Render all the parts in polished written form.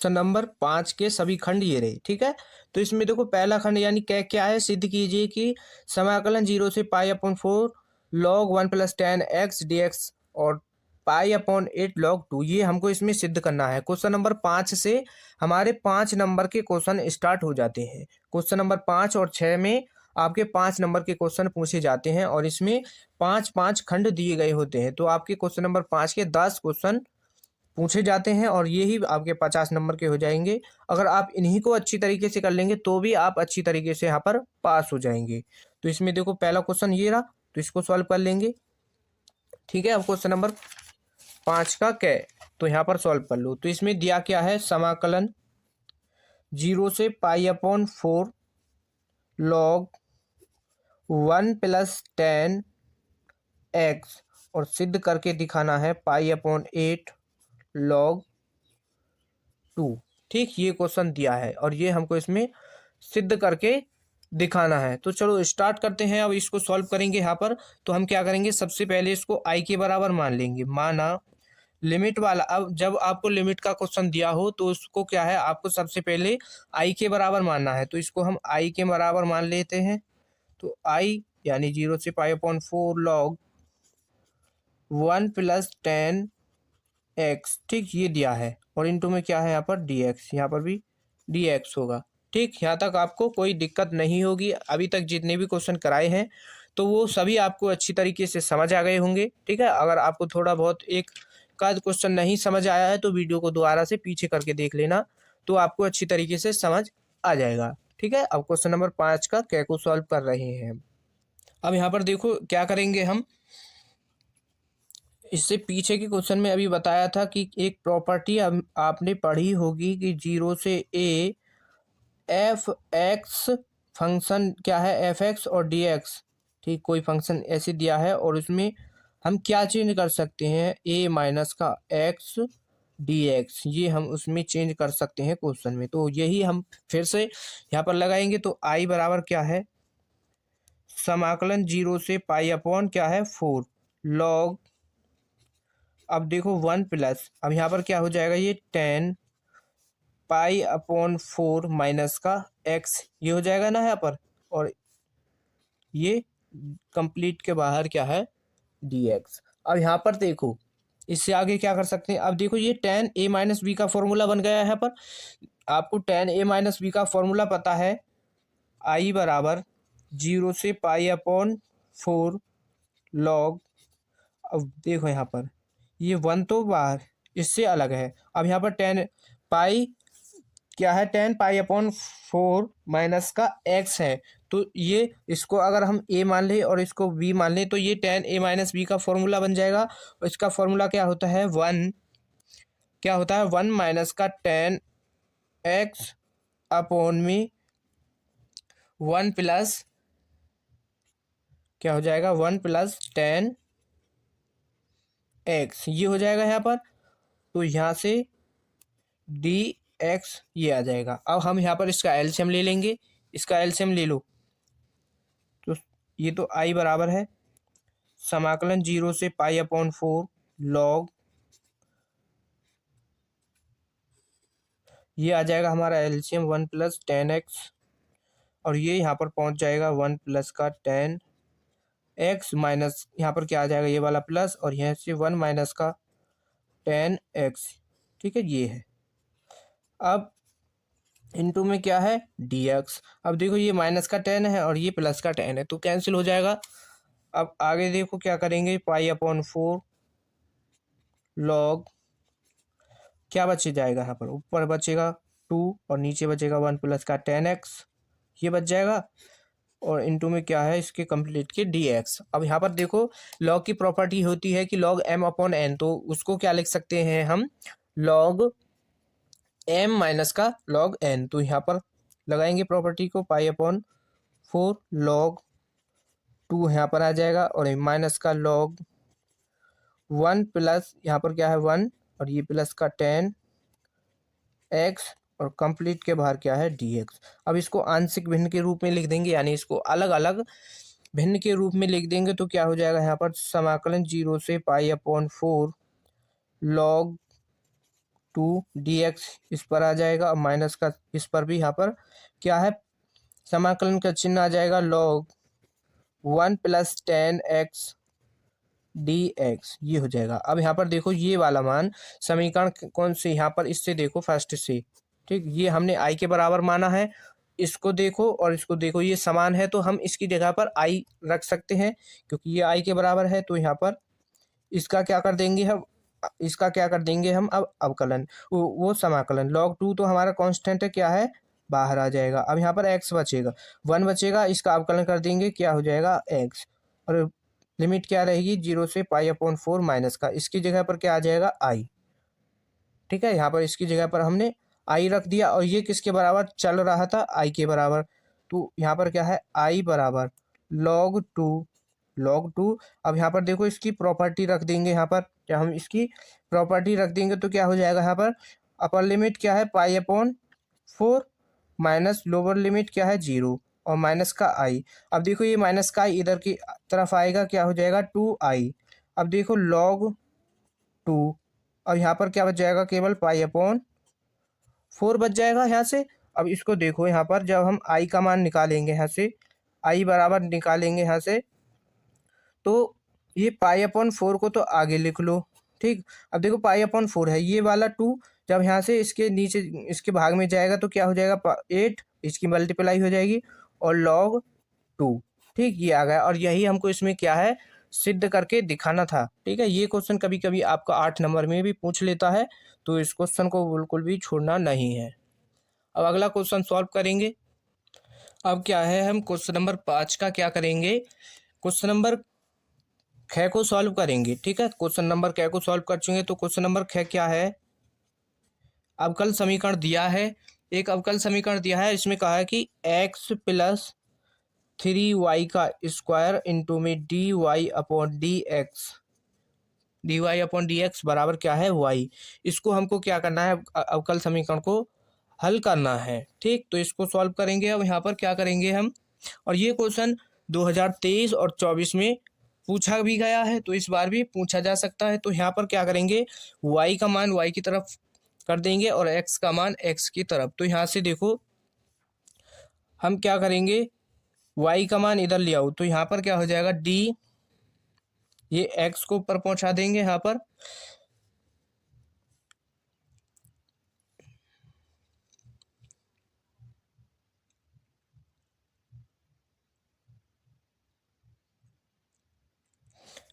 Question number 5 के सभी खंड ये रहे। ठीक है, तो इसमें देखो पहला खंड यानी क्या क्या है, सिद्ध कीजिए कि समाकलन 0 से pi upon 4 log 1 plus 10 x dx और पाई अपॉन 8 लॉग 2, ये हमको इसमें सिद्ध करना है। क्वेश्चन नंबर 5 से हमारे 5 नंबर के क्वेश्चन स्टार्ट हो जाते हैं। क्वेश्चन नंबर 5 और 6 में आपके 5 नंबर के क्वेश्चन पूछे जाते हैं और इसमें 5-5 खंड दिए गए होते हैं। तो आपके क्वेश्चन नंबर 5 के 10 क्वेश्चन पूछे जाते हैं और ये ही आपके 50 नंबर के हो जाएंगे। अगर आप इन्हीं को अच्छी तरीके से कर लेंगे तो भी आप अच्छी तरीके से यहाँ पर पास हो जाएंगे। तो इसमें देखो पहला क्वेश्चन ये रहा, तो इसको सॉल्व कर लेंगे। ठीक है, अब क्वेश्चन नंबर 5 का क्या है, तो यहाँ पर सॉल्व कर लो। तो इसमें दिया क्या है, समाकलन 0 से pi upon 4 log 1 plus 10 x और सिद्ध करके दिखाना है पाई अपॉन 8 लॉग 2। ठीक, ये क्वेश्चन दिया है और ये हमको इसमें सिद्ध करके दिखाना है। तो चलो स्टार्ट करते हैं। अब इसको सॉल्व करेंगे यहाँ पर। तो हम क्या करेंगे, सबसे पहले इसको आई के बराबर मान लेंगे। माना लिमिट वाला, अब जब आपको लिमिट का क्वेश्चन दिया हो तो उसको क्या है, आपको सबसे पहले आई के बराबर मानना है। तो इसको हम आई के बराबर मान लेते हैं। तो आई यानी 0 से pi upon 4 log 1 plus 10 x, ठीक, ये दिया है और इनटू में क्या है यहाँ पर dx, यहाँ पर भी dx होगा। ठीक, यहाँ तक आपको कोई दिक्कत नहीं होगी। अभी तक जितने भी क्वेश्चन कराए हैं तो वो सभी आपको अच्छी तरीके से समझ आ गए होंगे। ठीक है, अगर आपको थोड़ा बहुत एक का क्वेश्चन नहीं समझ आया है तो वीडियो को दोबारा से पीछे करके देख लेना, तो आपको अच्छी तरीके से समझ आ जाएगा। ठीक है, अब क्वेश्चन नंबर 5 का क्या को सॉल्व कर रहे हैं। अब यहाँ पर देखो क्या करेंगे हम, इससे पीछे के क्वेश्चन में अभी बताया था कि एक प्रॉपर्टी आपने पढ़ी होगी कि 0 से a एफ एक्स फंक्शन क्या है, एफ एक्स और डी एक्स। ठीक, कोई फंक्शन ऐसे दिया है और उसमें हम क्या चेंज कर सकते हैं, a माइनस का x डी एक्स, ये हम उसमें चेंज कर सकते हैं क्वेश्चन में। तो यही हम फिर से यहाँ पर लगाएंगे। तो i बराबर क्या है, समाकलन 0 से पाई अपॉन क्या है 4 लॉग, अब देखो 1 प्लस, अब यहाँ पर क्या हो जाएगा, ये 10 पाई अपॉन 4 माइनस का x, ये हो जाएगा ना यहाँ पर, और ये कंप्लीट के बाहर क्या है dx। अब यहाँ पर देखो इससे आगे क्या कर सकते हैं। अब देखो ये tan a माइनस बी का फॉर्मूला बन गया है। यहाँ पर आपको tan a माइनस बी का फॉर्मूला पता है, i बराबर 0 से पाई अपॉन 4 लॉग, अब देखो यहाँ पर ये 1 तो बाहर इससे अलग है। अब यहाँ पर 10 पाई क्या है, 10 पाई अपॉन 4 माइनस का x है। तो ये इसको अगर हम a मान लें और इसको b मान लें तो ये 10 a माइनस बी का फॉर्मूला बन जाएगा। और इसका फॉर्मूला क्या होता है, 1, क्या होता है 1 माइनस का 10 x अपॉन में 1 प्लस क्या हो जाएगा 1 प्लस 10 x, ये हो जाएगा यहाँ पर। तो यहाँ से डी एक्स ये आ जाएगा। अब हम यहाँ पर इसका एलसीएम ले लेंगे, इसका एलसीएम ले लो। तो ये तो आई बराबर है समाकलन 0 से पाई अपॉन 4 लॉग, ये आ जाएगा हमारा एलसीएम 1 प्लस 10x, और ये यहाँ पर पहुँच जाएगा 1 प्लस का 10x माइनस यहाँ पर क्या आ जाएगा, ये वाला प्लस, और यहाँ से 1 माइनस का 10x। ठीक है, ये है। अब इनटू में क्या है dx। अब देखो ये माइनस का 10 है और ये प्लस का 10 है तो कैंसिल हो जाएगा। अब आगे देखो क्या करेंगे, पाई अपॉन 4 लॉग, क्या बचे जाएगा, यहाँ पर ऊपर बचेगा 2 और नीचे बचेगा 1 प्लस का 10x, ये बच जाएगा। और इनटू में क्या है इसके कंप्लीट के dx। अब यहाँ पर देखो लॉग की प्रॉपर्टी होती है कि लॉग m अपॉन n, तो उसको क्या लिख सकते हैं हम, लॉग m माइनस का लॉग n। तो यहाँ पर लगाएंगे प्रॉपर्टी को, पाई अपॉन 4 लॉग 2 यहाँ पर आ जाएगा और माइनस का लॉग 1 प्लस यहाँ पर क्या है 1 और ये प्लस का 10x और कंप्लीट के बाहर क्या है dx। अब इसको आंशिक भिन्न के रूप में लिख देंगे, यानी इसको अलग अलग भिन्न के रूप में लिख देंगे। तो क्या हो जाएगा यहाँ पर समाकलन 0 से pi upon 4 log to D x इस पर आ जाएगा और माइनस का इस पर भी यहाँ पर क्या है, समाकलन का चिन्ह आ जाएगा लॉग 1+10x डी एक्स, ये हो जाएगा। अब यहाँ पर देखो ये वाला मान समीकरण कौन से, यहाँ पर इससे देखो फर्स्ट से, ठीक, ये हमने आई के बराबर माना है, इसको देखो और इसको देखो, ये समान है तो हम इसकी जगह पर आई रख सकते हैं क्योंकि ये आई के बराबर है। तो यहाँ पर इसका क्या कर देंगे हम, इसका क्या कर देंगे हम, अब अवकलन, वो समाकलन लॉग 2 तो हमारा कांस्टेंट है, क्या है, बाहर आ जाएगा। अब यहाँ पर x बचेगा, 1 बचेगा, इसका अवकलन कर देंगे, क्या हो जाएगा x, और लिमिट क्या रहेगी 0 से π/4 माइनस का, इसकी जगह पर क्या आ जाएगा i, ठीक है। यहाँ पर इसकी जगह पर हमने i रख दिया और ये किसके बराबर चल रहा था, i के बराबर। तो यहाँ पर क्या है, i बराबर log 2। अब यहाँ पर देखो इसकी प्रॉपर्टी रख देंगे, यहाँ पर क्या हम इसकी प्रॉपर्टी रख देंगे तो क्या हो जाएगा, यहाँ पर अपर लिमिट क्या है π/4 माइनस लोअर लिमिट क्या है 0 और माइनस का i। अब देखो ये माइनस का i इधर की तरफ आएगा, क्या हो जाएगा 2i। अब देखो log 2, अब यहाँ पर क्या बच जाएगा, केवल π/4 बच जाएगा यहाँ से। अब इसको देखो यहाँ पर जब हम i का मान निकालेंगे यहाँ से, i बराबर निकालेंगे यहाँ से, तो ये π/4 को तो आगे लिख लो, ठीक। अब देखो π/4 है, ये वाला 2 जब यहाँ से इसके नीचे इसके भाग में जाएगा तो क्या हो जाएगा 8, इसकी मल्टीप्लाई हो जाएगी और log 2, ठीक, ये आ गया। और यही हमको इसमें क्या है, सिद्ध करके दिखाना था, ठीक है। ये क्वेश्चन कभी कभी आपका 8 नंबर में भी पूछ लेता है, तो इस क्वेश्चन को बिल्कुल भी छोड़ना नहीं है। अब अगला क्वेश्चन सॉल्व करेंगे। अब क्या है, हम क्वेश्चन नंबर 5 का क्या करेंगे, क्वेश्चन नंबर 6 को सॉल्व करेंगे, ठीक है। क्वेश्चन नंबर 6 को सॉल्व कर चुके, तो क्वेश्चन नंबर 6 क्या है, अवकल समीकरण दिया है, एक अवकल समीकरण दिया है, इसमें कहा है कि x+3y का स्क्वायर इंटू में dy/dx बराबर क्या है y। इसको हमको क्या करना है, अवकल समीकरण को हल करना है, ठीक। तो इसको सॉल्व करेंगे। अब यहाँ पर क्या करेंगे हम, और ये क्वेश्चन 2023 और 24 में पूछा भी गया है, तो इस बार भी पूछा जा सकता है। तो यहाँ पर क्या करेंगे, y का मान y की तरफ कर देंगे और x का मान x की तरफ। तो यहाँ से देखो हम क्या करेंगे, y का मान इधर ले आओ, तो यहाँ पर क्या हो जाएगा d, ये x को ऊपर पहुंचा देंगे यहाँ पर,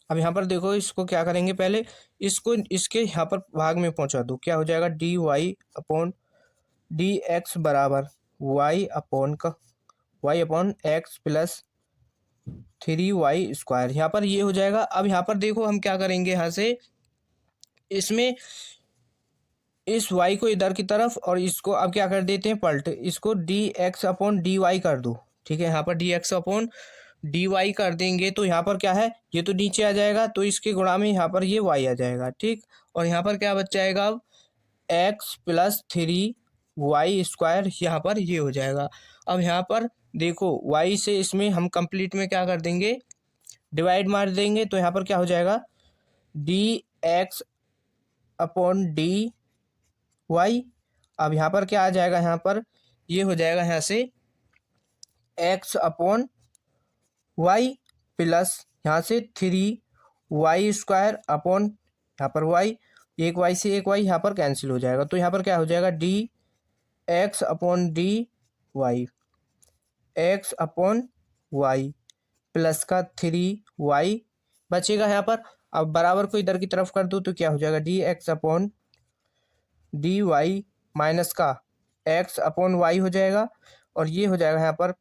अब यहाँ पर देखो इसको क्या करेंगे, पहले इसको इसके यहाँ पर भाग में पहुंचा दो, क्या हो जाएगा dy/dx बराबर y/x+3y²। यहाँ पर ये हो जाएगा। अब यहाँ पर देखो हम क्या करेंगे, यहाँ से इसमें इस y को इधर की तरफ और इसको अब क्या कर देते हैं पलट, इसको dx/dy कर दो, ठीक है। यहाँ पर dx/dy कर देंगे तो यहाँ पर क्या है, ये तो नीचे आ जाएगा, तो इसके गुणा में यहाँ पर ये y आ जाएगा, ठीक। और यहाँ पर क्या बच जाएगा, अब x+3y², यहाँ पर ये हो जाएगा। अब यहाँ पर देखो y से इसमें हम कंप्लीट में क्या कर देंगे, डिवाइड मार देंगे, तो यहाँ पर क्या हो जाएगा dx/dy। अब यहाँ पर क्या आ जाएगा, यहाँ पर ये हो जाएगा यहाँ से x/y प्लस यहाँ से 3y² अपॉन यहाँ पर y, एक y से एक y यहाँ पर कैंसिल हो जाएगा, तो यहाँ पर क्या हो जाएगा dx/dy x/y प्लस का 3y बचेगा यहाँ पर। अब बराबर को इधर की तरफ कर दो तो क्या हो जाएगा dx/dy माइनस का x/y हो जाएगा और ये हो जाएगा यहाँ पर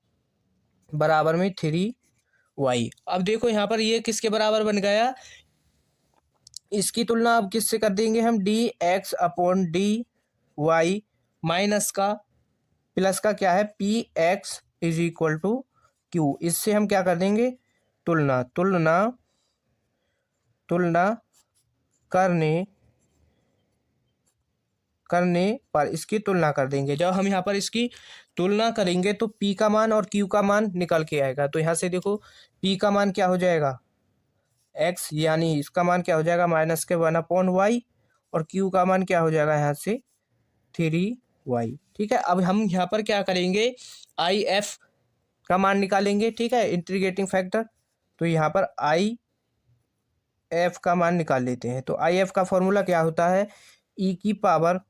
बराबर में 3y। अब देखो यहाँ पर ये किसके बराबर बन गया, इसकी तुलना अब किससे कर देंगे हम, dx/dy माइनस का प्लस का क्या है px=q। इससे हम क्या कर देंगे, तुलना करने पर इसकी तुलना कर देंगे। जब हम यहाँ पर इसकी तुलना करेंगे तो p का मान और q का मान निकल के आएगा। तो यहाँ से देखो p का मान क्या हो जाएगा x, यानी इसका मान क्या हो जाएगा -1/y और क्यू का मान क्या हो जाएगा यहाँ से 3y। ठीक है, अब हम यहाँ पर क्या करेंगे, आई एफ का मान निकालेंगे। ठीक है, इंटीग्रेटिंग फैक्टर। तो यहाँ पर आई एफ का मान निकाल लेते हैं। तो आई एफ का फॉर्मूला क्या होता है, ई की पावर,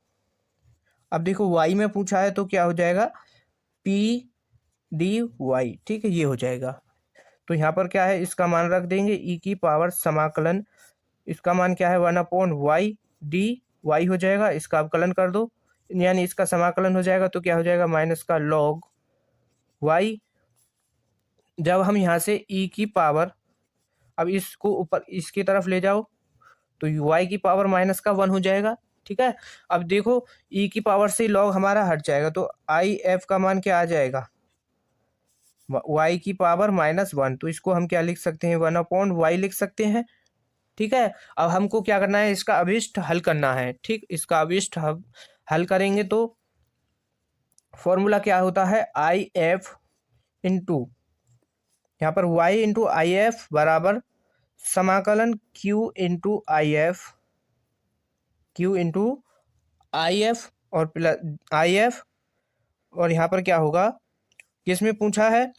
अब देखो वाई में पूछा है तो क्या हो जाएगा, पी डी वाई। ठीक है, ये हो जाएगा। तो यहाँ पर क्या है, इसका मान रख देंगे ई की पावर समाकलन, इसका मान क्या है 1/y डी वाई हो जाएगा। इसका अवकलन कर दो, यानी इसका समाकलन हो जाएगा तो क्या हो जाएगा, माइनस का log y। जब हम यहाँ से ई की पावर, अब इसको ऊपर इसकी तरफ ले जाओ तो y की पावर माइनस का 1 हो जाएगा। ठीक है, अब देखो ई की पावर से log हमारा हट जाएगा तो आई एफ का मान क्या आ जाएगा, y की पावर -1। तो इसको हम क्या लिख सकते हैं, 1/y लिख सकते हैं। ठीक है, अब हमको क्या करना है, इसका अभिष्ट हल करना है। ठीक, इसका अभिष्ट हम हल करेंगे तो फॉर्मूला क्या होता है, आई एफ इंटू, यहाँ पर y इंटू आई एफ बराबर समाकलन q into I F, Q into I F और प्लस आई एफ, और यहाँ पर क्या होगा, किसमें पूछा है,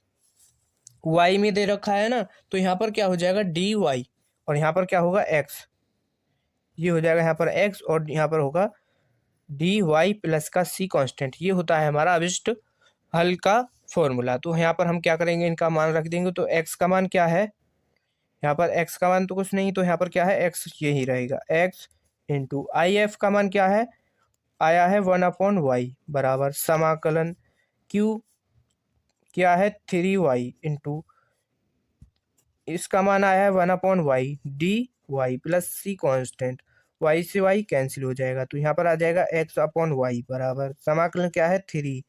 y में दे रखा है ना, तो यहाँ पर क्या हो जाएगा डी वाई, और यहाँ पर क्या होगा x, ये हो जाएगा यहाँ पर x, और यहाँ पर होगा डी वाई प्लस का c कांस्टेंट। ये होता है हमारा अभिष्ट हल का फॉर्मूला। तो यहाँ पर हम क्या करेंगे, इनका मान रख देंगे। तो x का मान क्या है, यहाँ पर x का मान तो कुछ नहीं, तो यहाँ पर क्या है x यही रहेगा, x इंटू आई एफ का मान क्या है, आया है 1/y बराबर समाकलन q क्या है 3y इंटू इसका मान आया है 1/y डी वाई प्लस सी कॉन्स्टेंट, y से y कैंसिल हो जाएगा तो यहाँ पर आ जाएगा x/y बराबर समाकलन क्या है 3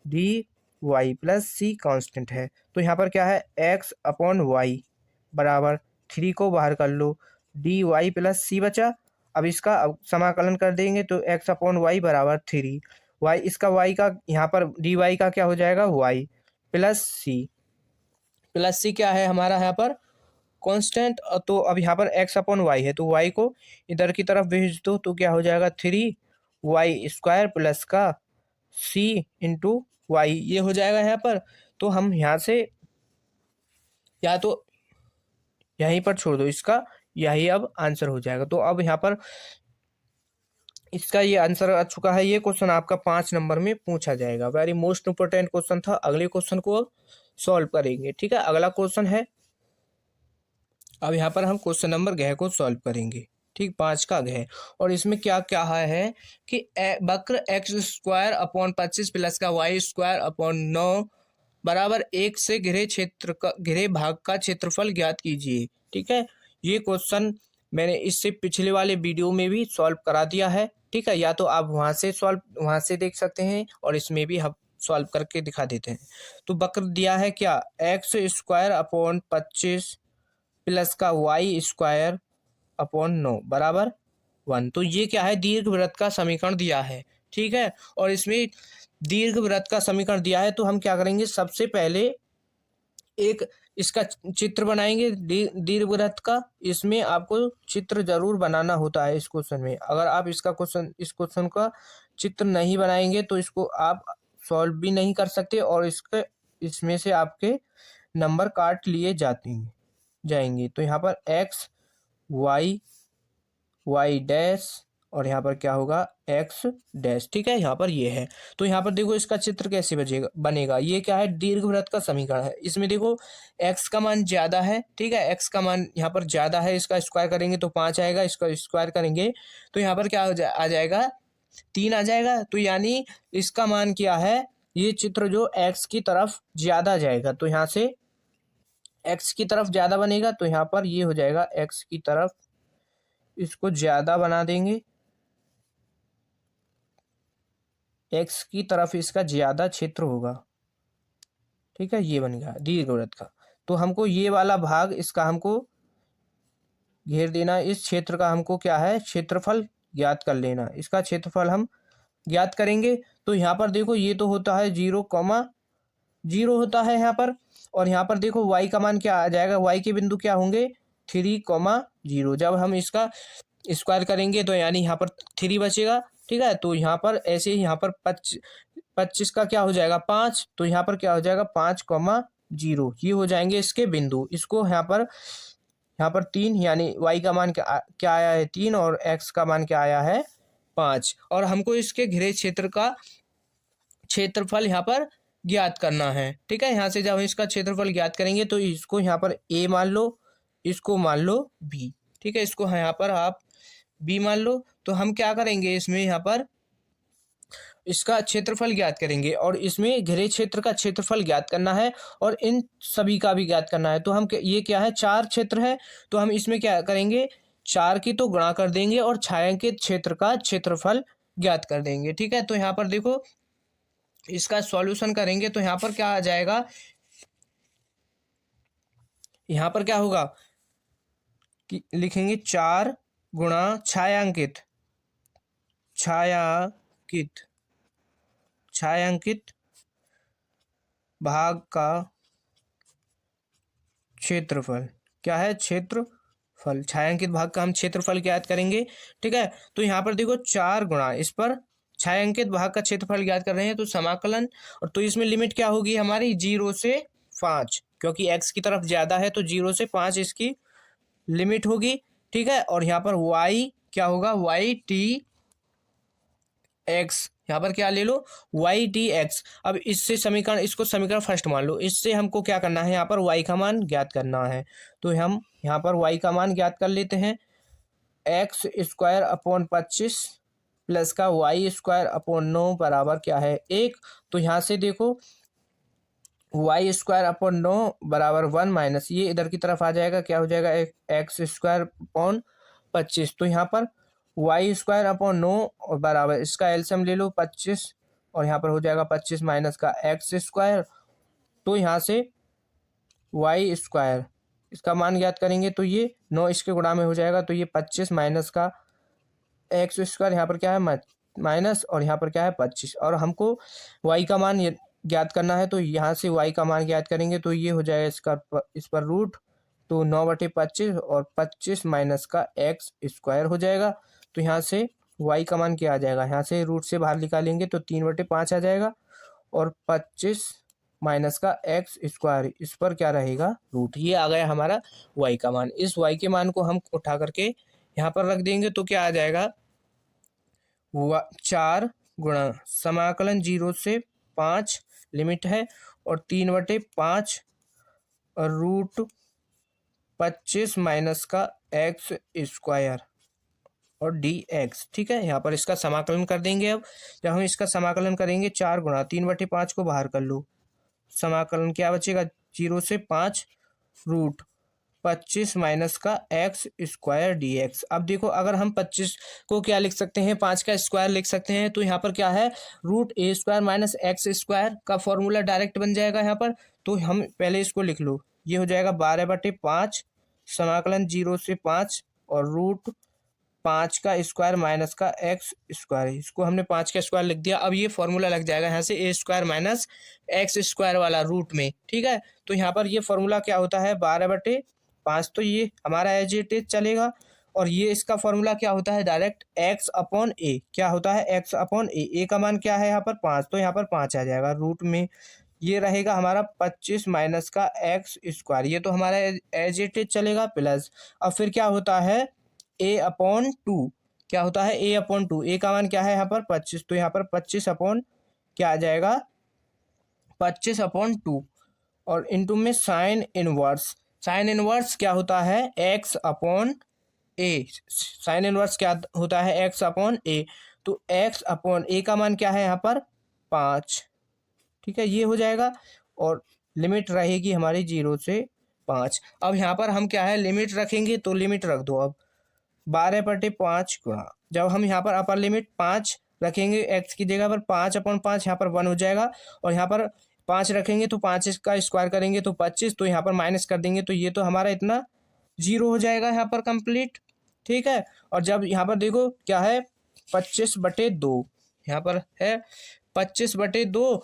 dy प्लस सी कॉन्स्टेंट है। तो यहाँ पर क्या है x/y बराबर 3 को बाहर कर लो, dy प्लस सी बचा। अब इसका समाकलन कर देंगे तो x/y बराबर 3y, इसका y का यहाँ पर dy का क्या हो जाएगा y प्लस सी क्या है हमारा यहाँ पर कांस्टेंट। तो अब यहाँ पर x/y है तो y को इधर की तरफ भेज दो तो क्या हो जाएगा 3y² प्लस का c इंटू वाई, ये हो जाएगा यहाँ पर। तो हम यहाँ से या तो यहीं पर छोड़ दो, इसका यही अब आंसर हो जाएगा। तो अब यहाँ पर इसका ये आंसर आ चुका है। ये क्वेश्चन आपका 5 नंबर में पूछा जाएगा, वेरी मोस्ट इंपोर्टेंट क्वेश्चन था। अगले क्वेश्चन को अब सॉल्व करेंगे। ठीक है, अगला क्वेश्चन है, अब यहाँ पर हम क्वेश्चन नंबर घ को सॉल्व करेंगे। ठीक, 5 का घ, और इसमें क्या क्या है कि वक्र x²/25 प्लस का y²/9 बराबर 1 से घिरे भाग का क्षेत्रफल ज्ञात कीजिए। ठीक है, ये क्वेश्चन मैंने इससे पिछले वाले वीडियो में भी सॉल्व करा दिया है। ठीक है, या तो आप वहां से देख सकते हैं, और इसमें भी हम सॉल्व करके दिखा देते हैं। तो वक्र दिया है क्या, x²/25 प्लस का y²/9 बराबर 1। तो ये क्या है, दीर्घवृत्त का समीकरण दिया है। ठीक है, और इसमें दीर्घवृत्त का समीकरण दिया है तो हम क्या करेंगे, सबसे पहले एक इसका चित्र बनाएंगे दीर्घवृत्त का। इसमें आपको चित्र जरूर बनाना होता है इस क्वेश्चन में। अगर आप इस क्वेश्चन का चित्र नहीं बनाएंगे तो इसको आप सॉल्व भी नहीं कर सकते, और इसमें से आपके नंबर काट लिए जाएंगे। तो यहाँ पर x y डैश, और यहाँ पर क्या होगा x डैश। ठीक है, यहाँ पर ये है। तो यहाँ पर देखो इसका चित्र कैसे बनेगा। ये क्या है, दीर्घवृत्त का समीकरण है। इसमें देखो x का मान ज्यादा है। ठीक है, x का मान यहाँ पर ज्यादा है, इसका स्क्वायर करेंगे तो 5 आएगा, इसका स्क्वायर करेंगे तो यहाँ पर क्या आ जाएगा 3 आ जाएगा। तो यानी इसका मान क्या है, ये चित्र जो x की तरफ ज्यादा जाएगा, तो यहाँ से x की तरफ ज्यादा बनेगा। तो यहाँ पर ये हो जाएगा x की तरफ, इसको ज्यादा बना देंगे, x की तरफ इसका ज्यादा क्षेत्र होगा। ठीक है, ये बन गया दीर्घवृत्त का। तो हमको ये वाला भाग इसका हमको घेर देना, इस क्षेत्र का हमको क्या है क्षेत्रफल ज्ञात कर लेना। इसका क्षेत्रफल हम ज्ञात करेंगे। तो यहाँ पर देखो ये तो होता है 0,0 होता है यहाँ पर, और यहाँ पर देखो y का मान क्या आ जाएगा, y के बिंदु क्या होंगे 3,0। जब हम इसका स्क्वायर करेंगे तो यानी यहाँ पर 3 बचेगा। ठीक है, तो यहाँ पर ऐसे ही यहाँ पर 25 का क्या हो जाएगा 5, तो यहाँ पर क्या हो जाएगा 5,0, ये हो जाएंगे इसके बिंदु। इसको यहाँ पर 3 यानी y का मान क्या आया है 3 और x का मान क्या आया है 5। और हमको इसके घिरे क्षेत्र का क्षेत्रफल यहाँ पर ज्ञात करना है। ठीक है, यहाँ से जब हम इसका क्षेत्रफल ज्ञात करेंगे तो इसको यहाँ पर a मान लो, इसको मान लो b। ठीक है, इसको यहाँ पर आप b मान लो। तो हम क्या करेंगे इसमें यहाँ पर इसका क्षेत्रफल ज्ञात करेंगे और इसमें घिरे क्षेत्र का क्षेत्रफल ज्ञात करना है और इन सभी का भी ज्ञात करना है। तो हम ये क्या है 4 क्षेत्र है, तो हम इसमें क्या करेंगे 4 की तो गुणा कर देंगे और छायांकित क्षेत्र का क्षेत्रफल ज्ञात कर देंगे। ठीक है, तो यहाँ पर देखो इसका सॉल्यूशन करेंगे तो यहाँ पर क्या आ जाएगा, यहाँ पर क्या होगा कि लिखेंगे 4 गुणा छायांकित भाग का क्षेत्रफल। क्या है क्षेत्रफल, छायांकित भाग का हम क्षेत्रफल ज्ञात करेंगे। ठीक है, तो यहाँ पर देखो 4 गुणा इस पर छायांकित भाग का क्षेत्रफल ज्ञात कर रहे हैं तो समाकलन, और तो इसमें लिमिट क्या होगी हमारी 0 से 5, क्योंकि x की तरफ ज्यादा है तो 0 से 5 इसकी लिमिट होगी। ठीक है, और यहाँ पर y क्या होगा ytx, यहाँ पर क्या ले लो ytx। अब इससे समीकरण, इसको समीकरण फर्स्ट मान लो, इससे हमको क्या करना है यहाँ पर y का मान ज्ञात करना है। तो हम यहाँ पर y का मान ज्ञात कर लेते हैं, x स्क्वायर अपॉन 25 प्लस का y स्क्वायर अपॉन 9 बराबर क्या है 1। तो यहाँ से देखो y स्क्वायर अपॉन 9 बराबर 1 माइनस ये इधर की तरफ आ जाएगा, क्या हो जाएगा एक्स स्क्वायर अपॉन 25। तो यहाँ पर y स्क्वायर अपॉन 9 और बराबर इसका एलसीएम ले लो 25 और यहाँ पर हो जाएगा 25 माइनस का एक्स स्क्वायर। तो यहाँ से y स्क्वायर इसका मान ज्ञात करेंगे तो ये 9 इसके गुणा में हो जाएगा, तो ये 25 माइनस का एक्स स्क्वायर यहाँ पर क्या है माइनस और यहाँ पर क्या है 25, और हमको y का मान ज्ञात करना है। तो यहाँ से y का मान ज्ञात करेंगे तो ये हो जाएगा इस पर रूट, तो 9/25 और 25 माइनस का एक्स स्क्वायर हो जाएगा। तो यहाँ से y का मान क्या आ जाएगा, यहाँ से रूट से बाहर निकालेंगे तो 3/5 आ जाएगा और 25 माइनस का एक्स स्क्वायर इस पर क्या रहेगा रूट। ये आ गया हमारा y का मान। इस y के मान को हम उठा करके यहाँ पर रख देंगे तो क्या आ जाएगा 4 गुणा समाकलन 0 से 5 लिमिट है और 3/5 और रूट 25 माइनस का एक्स स्क्वायर और dx। ठीक है, यहाँ पर इसका समाकलन कर देंगे। अब जब हम इसका समाकलन करेंगे 4 गुणा 3/5 को बाहर कर लो, समाकलन क्या बचेगा 0 से 5 रूट 25 माइनस का एक्स स्क्वायर dx। अब देखो अगर हम 25 को क्या लिख सकते हैं 5 का स्क्वायर लिख सकते हैं, तो यहाँ पर क्या है रूट ए स्क्वायर माइनस एक्स स्क्वायर का फॉर्मूला डायरेक्ट बन जाएगा यहाँ पर। तो हम पहले इसको लिख लो, ये हो जाएगा 12/5 समाकलन 0 से 5 और रूट 5 का स्क्वायर माइनस का एक्स स्क्वायर, इसको हमने 5 का स्क्वायर लिख दिया। अब ये फॉर्मूला लग जाएगा यहाँ से ए स्क्वायर माइनस एक्स स्क्वायर वाला रूट में। ठीक है, तो यहाँ पर ये फॉर्मूला क्या होता है 12/5, तो ये हमारा एज इट इज चलेगा। और ये इसका फॉर्मूला क्या होता है डायरेक्ट एक्स अपॉन ए, क्या होता है एक्स अपॉन ए का मान क्या है यहाँ पर 5, तो यहाँ पर 5 आ जाएगा रूट में। ये रहेगा हमारा 25 माइनस का एक्स स्क्वायर, ये तो हमारा एज इट इज चलेगा प्लस। अब फिर क्या होता है ए अपॉन 2, क्या होता है ए अपॉन 2, ए का मान क्या है यहाँ पर 25, तो यहाँ पर 25 अपॉन क्या आ जाएगा 25/2 और इनटू में साइन इनवर्स क्या होता है एक्स अपॉन ए, साइन इनवर्स क्या होता है एक्स अपॉन ए, तो एक्स अपॉन ए का मान क्या है यहाँ पर 5। ठीक है, ये हो जाएगा और लिमिट रहेगी हमारी 0 से 5। अब यहाँ पर हम क्या है लिमिट रखेंगे, तो लिमिट रख दो अब 12/5 गुणा, जब हम यहाँ पर अपर लिमिट 5 रखेंगे x की जगह पर 5/5 यहाँ पर 1 हो जाएगा, और यहाँ पर 5 रखेंगे तो 5 का स्क्वायर करेंगे तो 25, तो यहाँ पर माइनस कर देंगे तो ये तो हमारा इतना 0 हो जाएगा यहाँ पर कंप्लीट। ठीक है, और जब यहाँ पर देखो क्या है 25/2, यहाँ पर है 25/2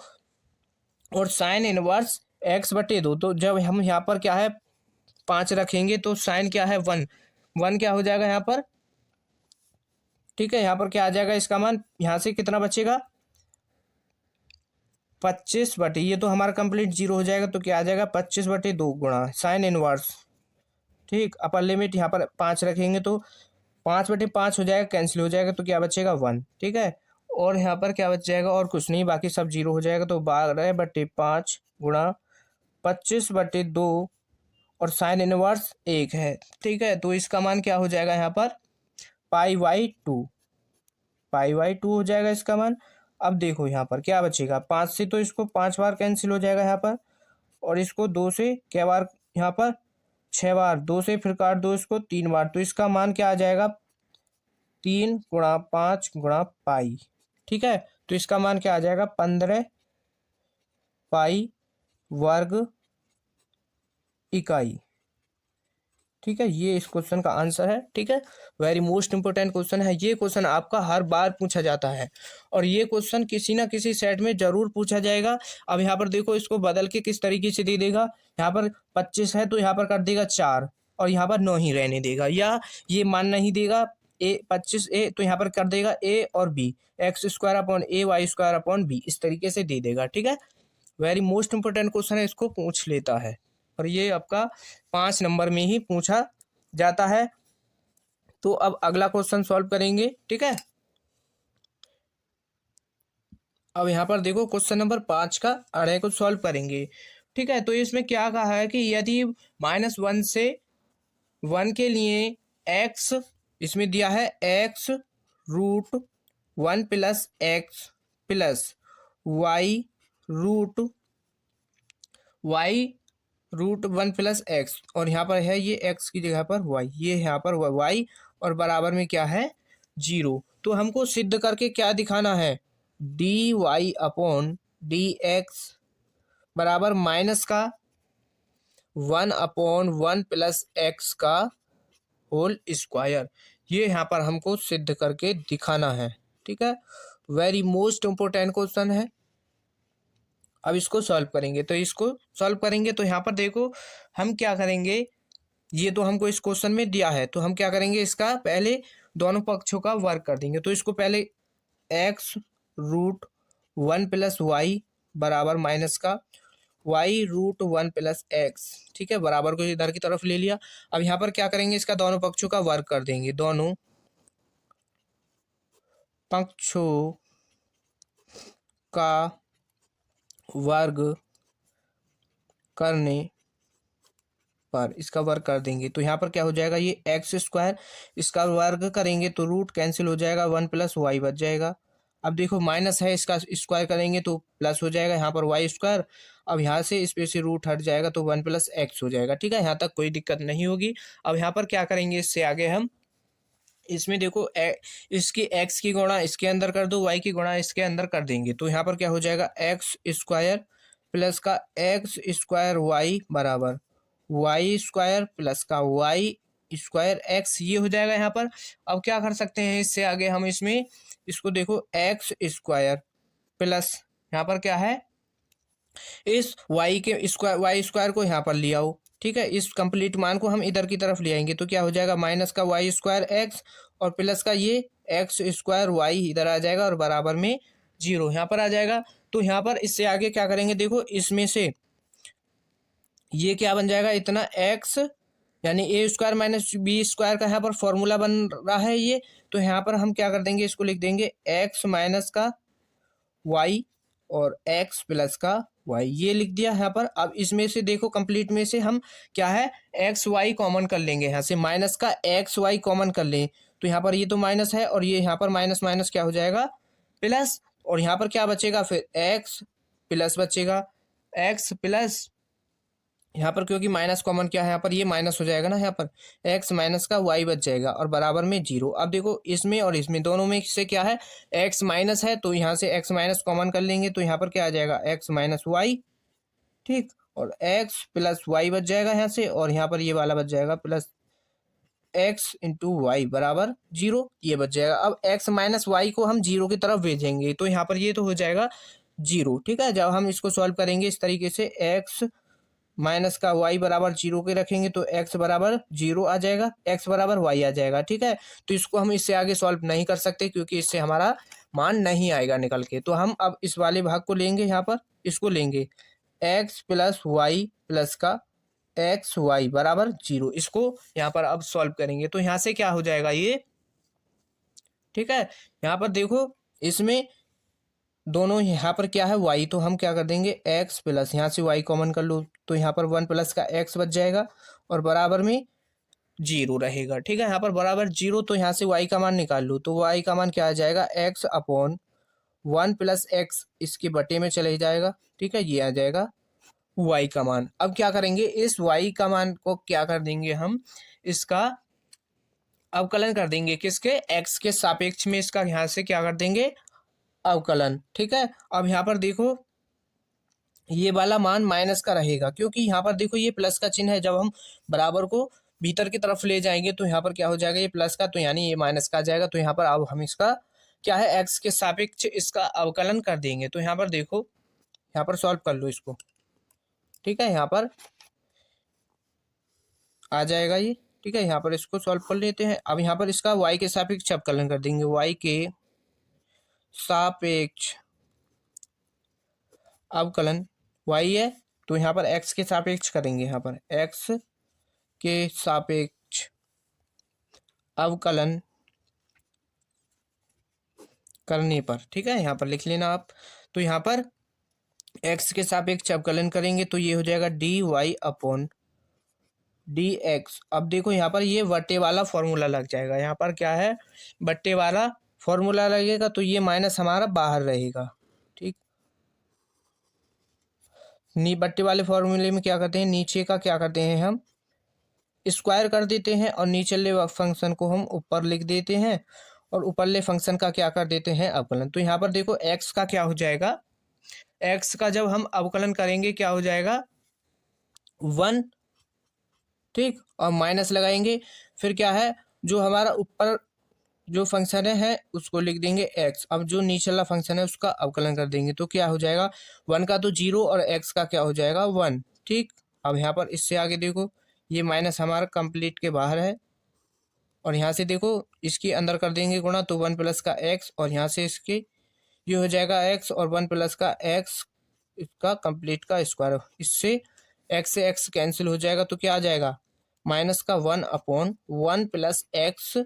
और साइन इनवर्स x/2, तो जब हम यहाँ पर क्या है 5 रखेंगे तो साइन क्या है 1 क्या हो जाएगा यहाँ पर ठीक है, यहाँ पर क्या आ जाएगा इसका मान, यहाँ से कितना बचेगा 25/, ये तो हमारा कंप्लीट जीरो हो जाएगा, तो क्या आ जाएगा 25/2 गुणा साइन इनवर्स। ठीक, अपर लिमिट यहाँ पर 5 रखेंगे तो 5/5 हो जाएगा, कैंसिल हो जाएगा, तो क्या बचेगा 1। ठीक है, और यहाँ पर क्या बच जाएगा, और कुछ नहीं, बाकी सब जीरो हो जाएगा, तो 12/5 गुणा 25/2 और साइन इनवर्स 1 है। ठीक है, तो इसका मान क्या हो जाएगा यहाँ पर π/2, π/2 हो जाएगा इसका मान। अब देखो यहाँ पर क्या बचेगा, 5 से तो इसको 5 बार कैंसिल हो जाएगा यहाँ पर, और इसको 2 से क्या बार, यहाँ पर 6 बार, 2 से फिर काट दो इसको 3 बार, तो इसका मान क्या आ जाएगा 3 × 5 × ठीक है, तो इसका मान क्या आ जाएगा 15 π² इकाई। ठीक है, ये इस क्वेश्चन का आंसर है। ठीक है, वेरी मोस्ट इंपोर्टेंट क्वेश्चन है ये। क्वेश्चन आपका हर बार पूछा जाता है, और ये क्वेश्चन किसी ना किसी सेट में जरूर पूछा जाएगा। अब यहाँ पर देखो, इसको बदल के किस तरीके से दे देगा, यहाँ पर 25 है तो यहाँ पर कर देगा 4, और यहाँ पर 9 ही रहने देगा, या ये मान नहीं देगा ए 25a, तो यहाँ पर कर देगा a और b, x² / a y² / b, इस तरीके से दे देगा। ठीक है, वेरी मोस्ट इंपोर्टेंट क्वेश्चन है, इसको पूछ लेता है, और ये आपका 5 नंबर में ही पूछा जाता है। तो अब अगला क्वेश्चन सॉल्व करेंगे। ठीक है, अब यहाँ पर देखो क्वेश्चन नंबर 5 का अड़े को सॉल्व करेंगे। ठीक है, तो इसमें क्या कहा है कि यदि -1 से 1 के लिए x, इसमें दिया है x√1 + x plus y√1 + x, और यहाँ पर है ये x की जगह पर y, ये यहाँ पर y, और बराबर में क्या है 0। तो हमको सिद्ध करके क्या दिखाना है, dy/dx बराबर माइनस का 1/1 + x का होल स्क्वायर, ये यहाँ पर हमको सिद्ध करके दिखाना है। ठीक है, वेरी मोस्ट इंपोर्टेंट क्वेश्चन है। अब इसको सॉल्व करेंगे, तो इसको सॉल्व करेंगे तो यहाँ पर देखो हम क्या करेंगे, ये तो हमको इस क्वेश्चन में दिया है, तो हम क्या करेंगे, इसका पहले दोनों पक्षों का वर्क कर देंगे। तो इसको पहले x√1 + y बराबर माइनस का y√1 + x, ठीक है, बराबर को इधर की तरफ ले लिया। अब यहाँ पर क्या करेंगे, इसका दोनों पक्षों का वर्क कर देंगे, दोनों पक्षों का वर्ग करने पर इसका वर्ग कर देंगे, तो यहाँ पर क्या हो जाएगा, ये x², इसका वर्ग करेंगे तो रूट कैंसिल हो जाएगा, 1 + y बच जाएगा। अब देखो माइनस है, इसका स्क्वायर करेंगे तो प्लस हो जाएगा, यहाँ पर y², अब यहाँ से इस पे से रूट हट जाएगा तो 1 + x हो जाएगा। ठीक है, यहाँ तक कोई दिक्कत नहीं होगी। अब यहाँ पर क्या करेंगे, इससे आगे हम इसमें देखो इसकी x की गुणा इसके अंदर कर दो, y की गुणा इसके अंदर कर देंगे, तो यहाँ पर क्या हो जाएगा x² प्लस का x² y बराबर y² प्लस का y²x, ये हो जाएगा यहाँ पर। अब क्या कर सकते हैं, इससे आगे हम इसमें इसको देखो x² प्लस यहाँ पर क्या है, इस y² को यहाँ पर ले आओ। ठीक है, इस कंप्लीट मान को हम इधर की तरफ ले आएंगे, तो क्या हो जाएगा माइनस का y²x और प्लस का ये x² y इधर आ जाएगा, और बराबर में 0 यहाँ पर आ जाएगा। तो यहाँ पर इससे आगे क्या करेंगे, देखो इसमें से ये क्या बन जाएगा, इतना x यानी a² - b² का यहाँ पर फॉर्मूला बन रहा है ये, तो यहाँ पर हम क्या कर देंगे, इसको लिख देंगे x माइनस का y और x प्लस का y, ये लिख दिया यहाँ पर। अब इसमें से देखो कंप्लीट में से हम क्या है एक्स वाई कॉमन कर लेंगे, यहाँ से माइनस का एक्स वाई कॉमन कर लें, तो यहाँ पर ये तो माइनस है, और ये यहाँ पर माइनस माइनस क्या हो जाएगा प्लस, और यहाँ पर क्या बचेगा फिर एक्स प्लस बचेगा, एक्स प्लस यहाँ पर क्योंकि माइनस कॉमन क्या है, यहाँ पर ये माइनस हो जाएगा ना, यहाँ पर x माइनस का y बच जाएगा, और बराबर में 0। अब देखो इसमें और इसमें दोनों में से क्या है, x माइनस है, तो यहाँ से x माइनस कॉमन कर लेंगे, तो यहाँ पर क्या आ जाएगा x माइनस वाई, ठीक, और x प्लस वाई बच जाएगा यहाँ से, और यहाँ पर ये वाला बच जाएगा प्लस x इंटू वाई बराबर 0, ये बच जाएगा। अब x माइनस वाई को हम 0 की तरफ भेजेंगे, तो यहाँ पर ये तो हो जाएगा 0। ठीक है, जब हम इसको सॉल्व करेंगे इस तरीके से x माइनस का y बराबर 0 के रखेंगे तो x बराबर 0 आ जाएगा, x बराबर y आ जाएगा। ठीक है, तो इसको हम इससे आगे सॉल्व नहीं कर सकते क्योंकि इससे हमारा मान नहीं आएगा निकल के। तो हम अब इस वाले भाग को लेंगे, यहाँ पर इसको लेंगे x प्लस वाई प्लस का एक्स वाई बराबर 0। इसको यहाँ पर अब सॉल्व करेंगे तो यहाँ से क्या हो जाएगा ये, ठीक है। यहाँ पर देखो इसमें दोनों यहाँ पर क्या है y, तो हम क्या कर देंगे x प्लस, यहाँ से y कॉमन कर लो तो यहाँ पर 1 प्लस का x बच जाएगा और बराबर में 0 रहेगा। ठीक है, यहाँ पर बराबर 0, तो यहाँ से y का मान निकाल लो तो y का मान क्या आ जाएगा x अपॉन 1 प्लस एक्स, इसके बटे में चले जाएगा। ठीक है, ये आ जाएगा y का मान। अब क्या करेंगे, इस y का मान को क्या कर देंगे हम, इसका अवकलन कर देंगे किसके, x के सापेक्ष में इसका यहाँ से क्या कर देंगे अवकलन। ठीक है, अब यहाँ पर देखो ये वाला मान माइनस का रहेगा क्योंकि यहाँ पर देखो ये प्लस का चिन्ह है, जब हम बराबर को भीतर की तरफ ले जाएंगे तो यहाँ पर क्या हो जाएगा ये प्लस का, तो यानी ये माइनस का आ जाएगा। तो यहाँ पर अब हम इसका क्या है x के सापेक्ष इसका अवकलन कर देंगे। तो यहाँ पर देखो यहाँ पर सॉल्व कर लो इसको। ठीक है, यहाँ पर आ जाएगा ये। ठीक है, यहाँ पर इसको सॉल्व कर लेते हैं। अब यहाँ पर इसका y के सापेक्ष अवकलन कर देंगे, y के सापेक्ष अवकलन y है तो यहाँ पर x के सापेक्ष करेंगे, यहाँ पर x के सापेक्ष अवकलन करने पर, ठीक है यहाँ पर लिख लेना आप। तो यहाँ पर x के सापेक्ष अवकलन करेंगे तो ये हो जाएगा dy अपॉन dx। अब देखो यहाँ पर ये बट्टे वाला फॉर्मूला लग जाएगा, यहाँ पर क्या है बट्टे वाला फॉर्मूला लगेगा तो ये माइनस हमारा बाहर रहेगा। ठीक, बट्टे वाले फॉर्मूले में क्या करते हैं, नीचे का क्या करते हैं हम स्क्वायर कर देते हैं और नीचले फंक्शन को हम ऊपर लिख देते हैं और ऊपरले फंक्शन का क्या कर देते हैं अवकलन। तो यहाँ पर देखो x का क्या हो जाएगा, x का जब हम अवकलन करेंगे क्या हो जाएगा 1। ठीक, और माइनस लगाएंगे, फिर क्या है जो हमारा ऊपर जो फंक्शन है उसको लिख देंगे x। अब जो नीचला फंक्शन है उसका अवकलन कर देंगे तो क्या हो जाएगा 1 का तो 0 और x का क्या हो जाएगा 1। ठीक, अब यहाँ पर इससे आगे देखो ये माइनस हमारा कंप्लीट के बाहर है और यहाँ से देखो इसके अंदर कर देंगे गुणा तो 1 प्लस का x और यहाँ से इसके ये हो जाएगा x और 1 प्लस का x इसका कंप्लीट का स्क्वायर। इससे x से x कैंसिल हो जाएगा तो क्या आ जाएगा माइनस का 1 अपॉन 1 प्लस एक्स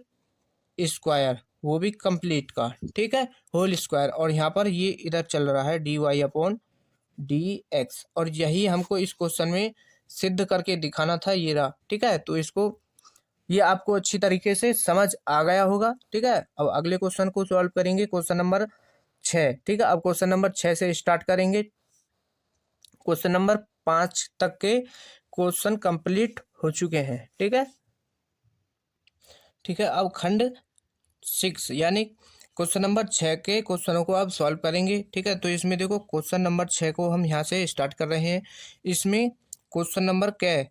स्क्वायर, वो भी कंप्लीट का। ठीक है, होल स्क्वायर, और यहाँ पर ये इधर चल रहा है dy अपॉन dx, और यही हमको इस क्वेश्चन में सिद्ध करके दिखाना था, ये रहा। ठीक है, तो इसको ये आपको अच्छी तरीके से समझ आ गया होगा। ठीक है, अब अगले क्वेश्चन को सॉल्व करेंगे, क्वेश्चन नंबर 6। ठीक है, अब क्वेश्चन नंबर 6 से स्टार्ट करेंगे। क्वेश्चन नंबर 5 तक के क्वेश्चन कंप्लीट हो चुके हैं। ठीक है, ठीक है, अब खंड 6 यानी क्वेश्चन नंबर 6 के क्वेश्चनों को आप सॉल्व करेंगे। ठीक है, तो इसमें देखो क्वेश्चन नंबर 6 को हम यहाँ से स्टार्ट कर रहे हैं। इसमें क्वेश्चन नंबर क्या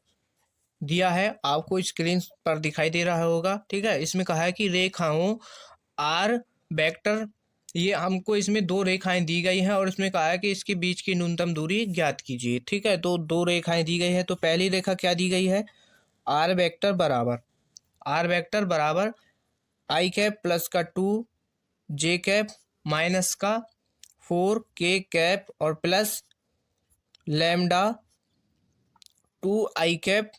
दिया है आपको स्क्रीन पर दिखाई दे रहा होगा। ठीक है, इसमें कहा है कि रेखाओं आर वेक्टर, ये हमको इसमें दो रेखाएं दी गई हैं और इसमें कहा है कि इसके बीच की न्यूनतम दूरी ज्ञात कीजिए। ठीक है, तो दो रेखाएं दी गई हैं। तो पहली रेखा क्या दी गई है, आर वेक्टर बराबर आई कैप प्लस का 2 जे कैप माइनस का 4 के कैप और प्लस लैम्डा 2 आई कैप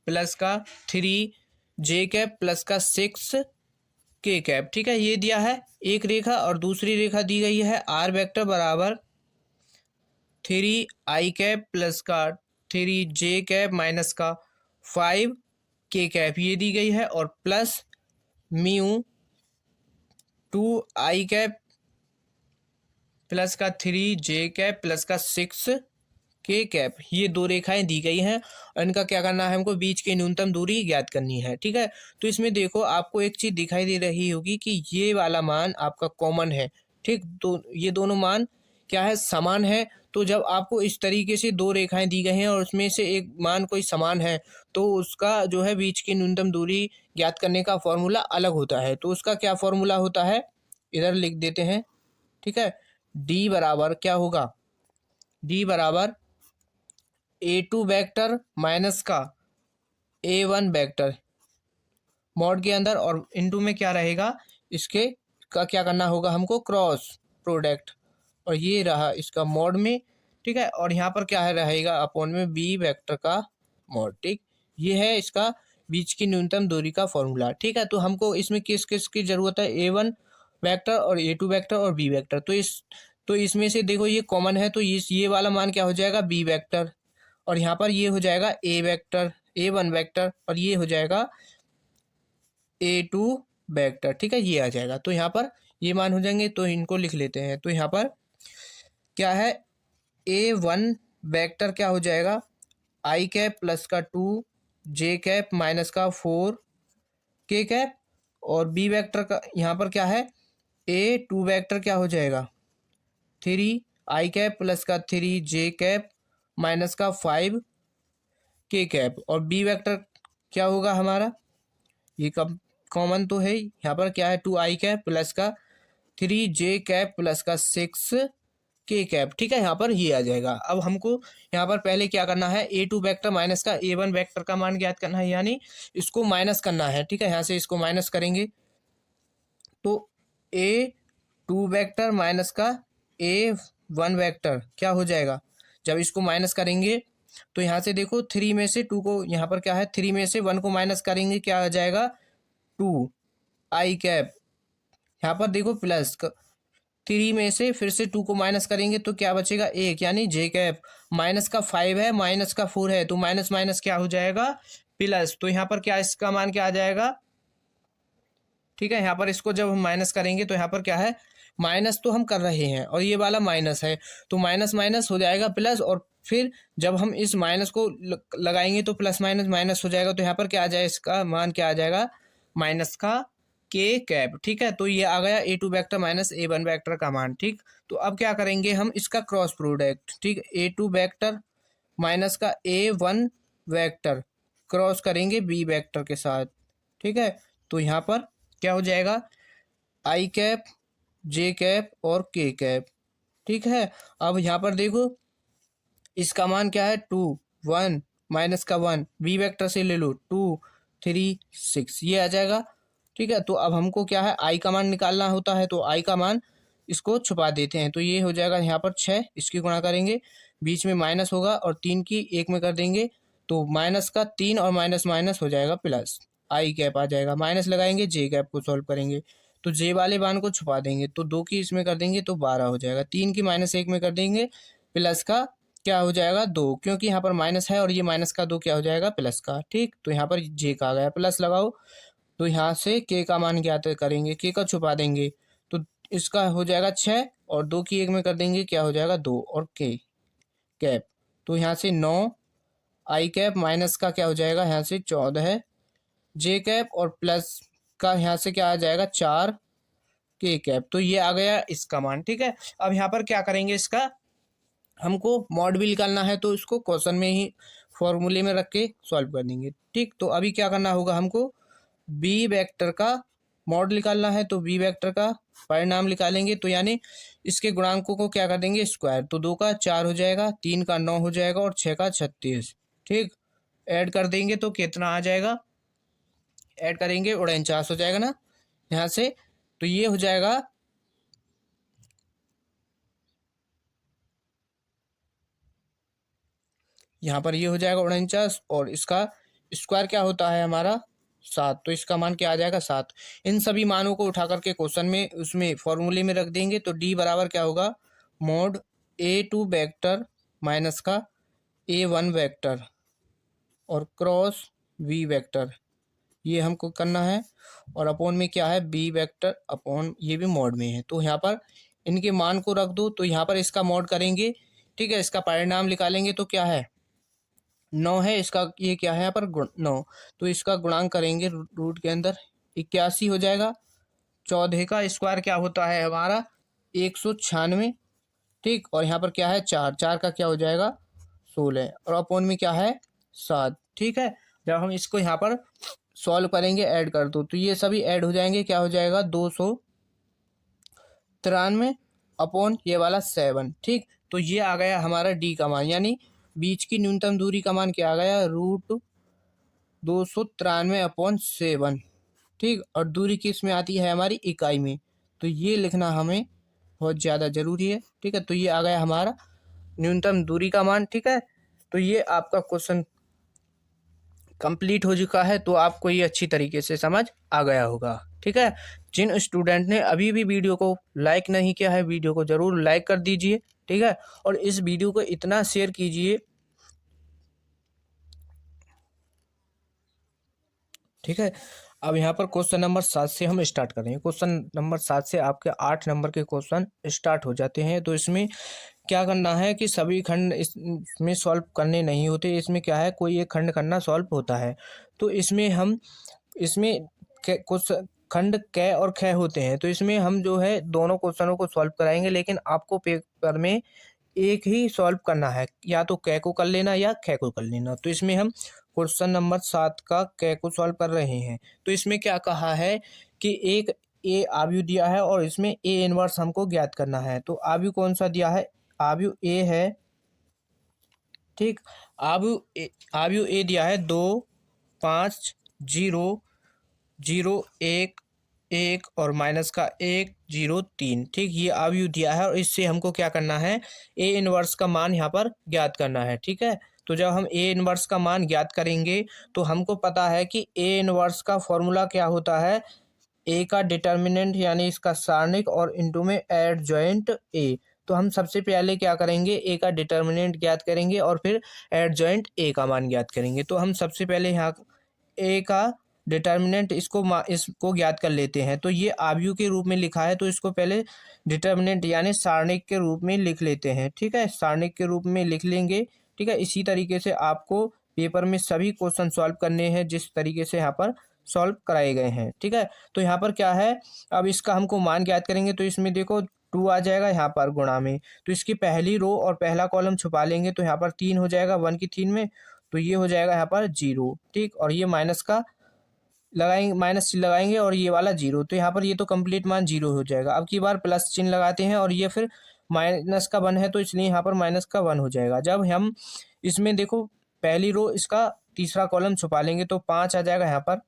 प्लस का 3 जे कैप प्लस का 6 के कैप। ठीक है, ये दिया है एक रेखा, और दूसरी रेखा दी गई है आर वेक्टर बराबर 3 आई कैप प्लस का 3 जे कैप माइनस का 5 के कैप, ये दी गई है, और प्लस म्यू 2 आई कैप प्लस का 3 जे कैप प्लस का 6 के कैप, ये दो रेखाएं दी गई हैं और इनका क्या करना है, हमको बीच की न्यूनतम दूरी ज्ञात करनी है। ठीक है, तो इसमें देखो आपको एक चीज दिखाई दे रही होगी कि ये वाला मान आपका कॉमन है। ठीक, तो ये दोनों मान क्या है समान है। तो जब आपको इस तरीके से दो रेखाएं दी गई हैं और उसमें से एक मान कोई समान है तो उसका जो है बीच की न्यूनतम दूरी ज्ञात करने का फॉर्मूला अलग होता है। तो उसका क्या फॉर्मूला होता है, इधर लिख देते हैं। ठीक है, डी बराबर क्या होगा, डी बराबर A2 वेक्टर माइनस का A1 वेक्टर मॉड के अंदर, और इनटू में क्या रहेगा, इसके का क्या करना होगा हमको, क्रॉस प्रोडक्ट, और ये रहा इसका मॉड में, ठीक है। और यहाँ पर क्या है रहेगा अपॉन में बी वेक्टर का मॉड, ठीक। ये है इसका बीच की न्यूनतम दूरी का फॉर्मूला, ठीक है। तो हमको इसमें किस किस की जरूरत है, A1 वेक्टर और A2 वेक्टर और बी वेक्टर। तो इसमें से देखो ये कॉमन है, तो ये वाला मान क्या हो जाएगा, बी वेक्टर, और यहाँ पर ये हो जाएगा ए वेक्टर, A1 वेक्टर, और ये हो जाएगा A2 वेक्टर, ठीक है। ये आ जाएगा, तो यहाँ पर ये मान हो जाएंगे, तो इनको लिख लेते हैं। तो यहाँ पर क्या है, A1 वेक्टर क्या हो जाएगा, आई कैप प्लस का 2 जे कैप माइनस का 4 के कैप, और बी वेक्टर का यहाँ पर क्या है, A2 वेक्टर क्या हो जाएगा, 3 आई कैप प्लस का 3 जे कैप माइनस का 5 के कैप, और बी वेक्टर क्या होगा हमारा, ये कब कॉमन तो है, यहाँ पर क्या है 2 आई कैप प्लस का 3 जे कैप प्लस का 6 के कैप, ठीक है। यहाँ पर ये आ जाएगा। अब हमको यहाँ पर पहले क्या करना है, A2 वेक्टर माइनस का A1 वेक्टर का मान ज्ञात करना है, यानी इसको माइनस करना है, ठीक है। यहाँ से इसको माइनस करेंगे तो A2 वेक्टर माइनस का A1 वेक्टर क्या हो जाएगा, जब इसको माइनस करेंगे तो यहाँ से देखो 3 में से 2 को, यहाँ पर क्या है 3 में से 1 को माइनस करेंगे, क्या आ जाएगा 2 आई कैप, यहाँ पर देखो प्लस 3 में से फिर से 2 को माइनस करेंगे तो क्या बचेगा 1, यानी जे कैप, माइनस का 5 है माइनस का 4 है, तो माइनस माइनस क्या हो जाएगा प्लस, तो यहाँ पर क्या इसका मान क्या आ जाएगा, ठीक है। यहाँ पर इसको जब हम माइनस करेंगे तो यहाँ पर क्या है, माइनस तो हम कर रहे हैं और ये वाला माइनस है, तो माइनस माइनस हो जाएगा प्लस, और फिर जब हम इस माइनस को लगाएंगे तो प्लस माइनस माइनस हो जाएगा, तो यहाँ पर क्या आ जाएगा, इसका मान क्या आ जाएगा, माइनस का के कैप, ठीक है। तो ये आ गया A2 vector minus A1 vector का मान, ठीक। तो अब क्या करेंगे हम, इसका क्रॉस प्रोडक्ट, ठीक, A2 वेक्टर माइनस का A1 वेक्टर क्रॉस करेंगे बी वेक्टर के साथ, ठीक है। तो यहाँ पर क्या हो जाएगा, आई कैप जे कैप और के कैप, ठीक है। अब यहाँ पर देखो इसका मान क्या है, 2 1 माइनस का 1, बी वेक्टर से ले लो 2 3 6, ये आ जाएगा, ठीक है। तो अब हमको क्या है, आई का मान निकालना होता है, तो आई का मान इसको छुपा देते हैं, तो ये हो जाएगा यहाँ पर 6, इसकी गुणा करेंगे, बीच में माइनस होगा और 3 की 1 में कर देंगे, तो माइनस का 3 और माइनस माइनस हो जाएगा प्लस, आई कैप आ जाएगा, माइनस लगाएंगे जे कैप को सॉल्व करेंगे तो जे वाले मान को छुपा देंगे, तो 2 की इसमें कर देंगे तो 12 हो जाएगा, 3 की माइनस 1 में कर देंगे प्लस का क्या हो जाएगा 2, क्योंकि यहाँ पर माइनस है और ये माइनस का 2 क्या हो जाएगा प्लस का, ठीक। तो यहाँ पर जे का आ गया, प्लस लगाओ, तो यहाँ से के का मान ज्ञात करेंगे, के का छुपा देंगे तो इसका हो जाएगा 6, और 2 की 1 में कर देंगे क्या हो जाएगा 2, और के कैप, तो यहाँ से 9 आई कैप माइनस का क्या हो जाएगा यहाँ से 14 जे कैप, और प्लस का यहाँ से क्या आ जाएगा 4 के कैप, तो ये आ गया इसका मान, ठीक है। अब यहाँ पर क्या करेंगे, इसका हमको मॉड भी निकालना है, तो इसको क्वेश्चन में ही फॉर्मूले में रख के सॉल्व कर देंगे, ठीक। तो अभी क्या करना होगा हमको, बी वेक्टर का मॉड निकालना है, तो बी वेक्टर का परिणाम निकालेंगे, तो यानी इसके गुणांकों को क्या कर देंगे स्क्वायर, तो 2 का 4 हो जाएगा, 3 का 9 हो जाएगा और 6 का 36, ठीक। ऐड कर देंगे तो कितना आ जाएगा, ऐड करेंगे 49 हो जाएगा ना यहाँ से, तो ये हो जाएगा यहाँ पर, ये हो जाएगा 49, और इसका स्क्वायर क्या होता है हमारा 7, तो इसका मान क्या आ जाएगा 7। इन सभी मानों को उठा करके क्वेश्चन में उसमें फॉर्मूले में रख देंगे, तो डी बराबर क्या होगा, मोड A2 वेक्टर माइनस का A1 वेक्टर और क्रॉस V वेक्टर, ये हमको करना है, और अपॉन में क्या है बी वेक्टर अपॉन, ये भी मॉड में है, तो यहाँ पर इनके मान को रख दो, तो यहाँ पर इसका मॉड करेंगे, ठीक है। इसका परिणाम निकालेंगे तो क्या है 9 है, इसका ये क्या है यहाँ पर 9, तो इसका गुणांक करेंगे रूट के अंदर 81 हो जाएगा, 14 का स्क्वायर क्या होता है हमारा 196, ठीक। और यहाँ पर क्या है 4 4 का क्या हो जाएगा 16, और अपॉन में क्या है 7, ठीक है। जब हम इसको यहाँ पर सॉल्व करेंगे ऐड कर दो, तो ये सभी ऐड हो जाएंगे, क्या हो जाएगा 293 अपॉन ये वाला 7, ठीक। तो ये आ गया हमारा डी का मान, यानी बीच की न्यूनतम दूरी का मान क्या आ गया, √293/7। ठीक, और दूरी किस में आती है, हमारी इकाई में। तो ये लिखना हमें बहुत ज़्यादा ज़रूरी है। ठीक है, तो ये आ गया हमारा न्यूनतम दूरी का मान। ठीक है, तो ये आपका क्वेश्चन कंप्लीट हो चुका है। तो आपको ये अच्छी तरीके से समझ आ गया होगा। ठीक है, जिन स्टूडेंट ने अभी भी वीडियो को लाइक नहीं किया है, वीडियो को ज़रूर लाइक कर दीजिए। ठीक है, और इस वीडियो को इतना शेयर कीजिए। ठीक है, अब यहाँ पर क्वेश्चन नंबर 7 से हम स्टार्ट कर रहे हैं। क्वेश्चन नंबर 7 से आपके 8 नंबर के क्वेश्चन स्टार्ट हो जाते हैं। तो इसमें क्या करना है कि सभी खंड इसमें सॉल्व करने नहीं होते। इसमें क्या है, कोई एक खंड करना सॉल्व होता है। तो इसमें कुछ खंड क और ख होते हैं। तो इसमें हम जो है दोनों क्वेश्चनों को सॉल्व कराएंगे, लेकिन आपको पेपर में एक ही सॉल्व करना है, या तो क को कर लेना या ख को कर लेना। तो इसमें हम क्वेश्चन नंबर 7 का क को सॉल्व कर रहे हैं। तो इसमें क्या कहा है कि एक ए आव्यूह दिया है और इसमें ए इनवर्स हमको ज्ञात करना है। तो आव्यूह कौन सा दिया है, आव्यूह ए है। ठीक, आव्यूह ए दिया है 2, 5, 0, 0, 1, 1 और माइनस का 1, 0, 3। ठीक, ये आव्यूह दिया है और इससे हमको क्या करना है, ए इनवर्स का मान यहाँ पर ज्ञात करना है। ठीक है, तो जब हम ए इनवर्स का मान ज्ञात करेंगे तो हमको पता है कि ए इनवर्स का फॉर्मूला क्या होता है, ए का डिटर्मिनेंट यानी इसका सारणिक और इनटू में एडजॉइंट ए। तो हम सबसे पहले क्या करेंगे, ए का डिटर्मिनेंट ज्ञात करेंगे और फिर एडजॉइंट ए का मान ज्ञात करेंगे। तो हम सबसे पहले यहाँ ए का डिटर्मिनेंट इसको ज्ञात कर लेते हैं। तो ये आव्यूह के रूप में लिखा है, तो इसको पहले डिटर्मिनेंट यानी सारणिक के रूप में लिख लेते हैं। ठीक है, सारणिक के रूप में लिख लेंगे। ठीक है, इसी तरीके से आपको पेपर में सभी क्वेश्चन सॉल्व करने हैं, जिस तरीके से यहाँ पर सॉल्व कराए गए हैं। ठीक है, तो यहाँ पर क्या है, अब इसका हमको मान ज्ञात करेंगे। तो इसमें देखो 2 आ जाएगा यहाँ पर गुणा में, तो इसकी पहली रो और पहला कॉलम छुपा लेंगे। तो यहाँ पर 3 हो जाएगा 1 की 3 में, तो ये हो जाएगा यहाँ पर 0। ठीक, और ये माइनस का लगाएंगे, माइनस चिन्ह लगाएंगे और ये वाला 0। तो यहाँ पर ये तो कंप्लीट मान 0 हो जाएगा। अब की बार प्लस चिन्ह लगाते हैं और ये फिर माइनस का 1 है, तो इसलिए यहाँ पर माइनस का 1 हो जाएगा। जब हम इसमें देखो पहली रो इसका तीसरा कॉलम छुपा लेंगे तो 5 आ जाएगा यहाँ पर,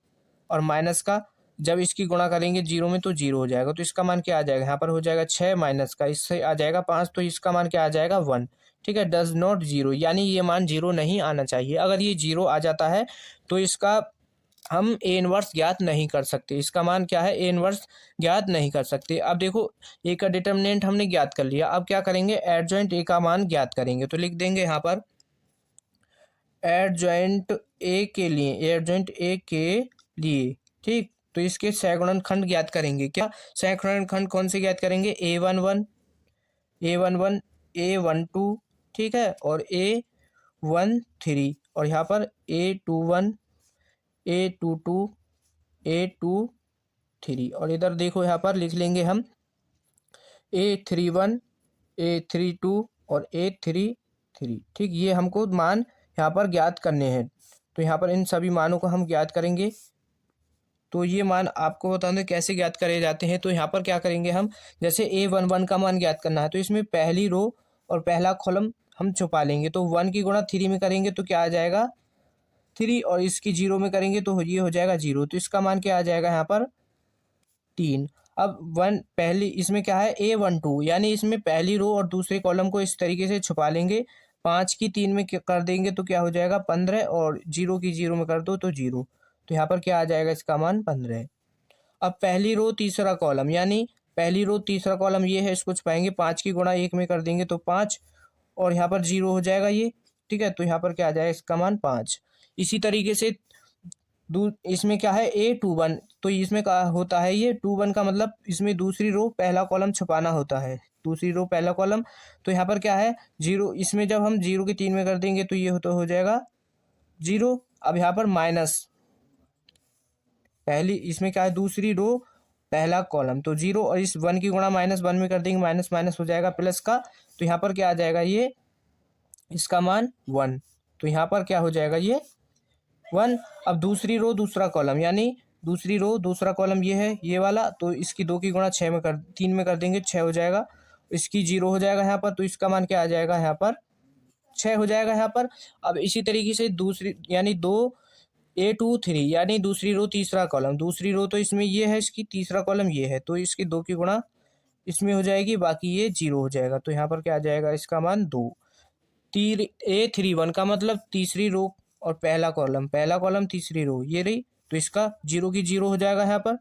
और माइनस का जब इसकी गुणा करेंगे 0 में तो 0 हो जाएगा। तो इसका मान क्या आ जाएगा, यहाँ पर हो जाएगा 6, माइनस का इससे आ जाएगा 5, तो इसका मान क्या आ जाएगा 1। ठीक है, डज नॉट 0, यानी ये मान 0 नहीं आना चाहिए। अगर ये 0 आ जाता है तो इसका हम ए इनवर्स ज्ञात नहीं कर सकते। इसका मान क्या है, ए इनवर्स ज्ञात नहीं कर सकते। अब देखो ए का डिटर्मिनेंट हमने ज्ञात कर लिया। अब क्या करेंगे, एडजॉइंट ए का मान ज्ञात करेंगे। तो लिख देंगे यहाँ पर एडजॉइंट ए के लिए, एडजॉइंट ए के लिए। ठीक, तो इसके सैगुणन खंड ज्ञात करेंगे। क्या सैगुणन खंड कौन से ज्ञात करेंगे, A11, A11, A12। ठीक है, और A13 और यहाँ पर A21, A22, A23। और इधर देखो यहाँ पर लिख लेंगे हम A31, A32 और A33। ठीक, ये हमको मान यहाँ पर ज्ञात करने हैं। तो यहाँ पर इन सभी मानों को हम ज्ञात करेंगे। तो ये मान आपको बता दें कैसे ज्ञात करे जाते हैं। तो यहाँ पर क्या करेंगे हम, जैसे A11 का मान ज्ञात करना है तो इसमें पहली रो और पहला कॉलम हम छुपा लेंगे। तो 1 की गुणा 3 में करेंगे तो क्या आ जाएगा 3, और इसकी 0 में करेंगे तो ये हो जाएगा 0। तो इसका मान क्या आ जाएगा यहाँ पर 3। अब 1 पहली इसमें क्या है A12, यानी इसमें पहली रो और दूसरे कॉलम को इस तरीके से छुपा लेंगे। 5 की 3 में कर देंगे तो क्या हो जाएगा 15, और 0 की 0 में कर दो तो 0। तो यहाँ पर क्या आ जाएगा, इसका मान 15। अब पहली रो तीसरा कॉलम, यानी पहली रो तीसरा कॉलम ये है, इसको छुपाएंगे। 5 की गुणा 1 में कर देंगे तो 5, और यहाँ पर 0 हो जाएगा ये। ठीक है, तो यहाँ पर क्या आ जाएगा, इसका मान 5। इसी तरीके से इसमें क्या है A21, तो इसमें क्या होता है, ये 21 का मतलब इसमें दूसरी रो पहला कॉलम छुपाना होता है, दूसरी रो पहला कॉलम। तो यहाँ पर क्या है 0, इसमें जब हम 0 की 3 में कर देंगे तो ये तो हो जाएगा 0। अब यहाँ पर माइनस पहली, इसमें क्या है दूसरी रो पहला कॉलम, तो 0, और इस 1 की गुणा -1 में कर देंगे, माइनस माइनस हो जाएगा प्लस का। तो यहाँ पर क्या आ जाएगा, ये इसका मान 1। तो यहाँ पर क्या हो जाएगा, ये 1। अब दूसरी रो दूसरा कॉलम, यानी दूसरी रो दूसरा कॉलम ये है, ये वाला। तो इसकी 2 की गुणा 3 में कर देंगे 6 हो जाएगा। इसकी 0 हो जाएगा यहाँ पर, तो इसका मान क्या आ जाएगा यहाँ पर 6 हो जाएगा यहाँ पर। अब इसी तरीके से दूसरी यानी 2A2 3 यानी दूसरी रो तीसरा कॉलम, दूसरी रो तो इसमें ये है, इसकी तीसरा कॉलम ये है, तो इसकी 2 की गुणा इसमें हो जाएगी, बाकी ये 0 हो जाएगा। तो यहाँ पर क्या आ जाएगा, इसका मान 2। A31 का मतलब तीसरी रो और पहला कॉलम तीसरी रो ये रही, तो इसका 0 की 0 हो जाएगा यहाँ पर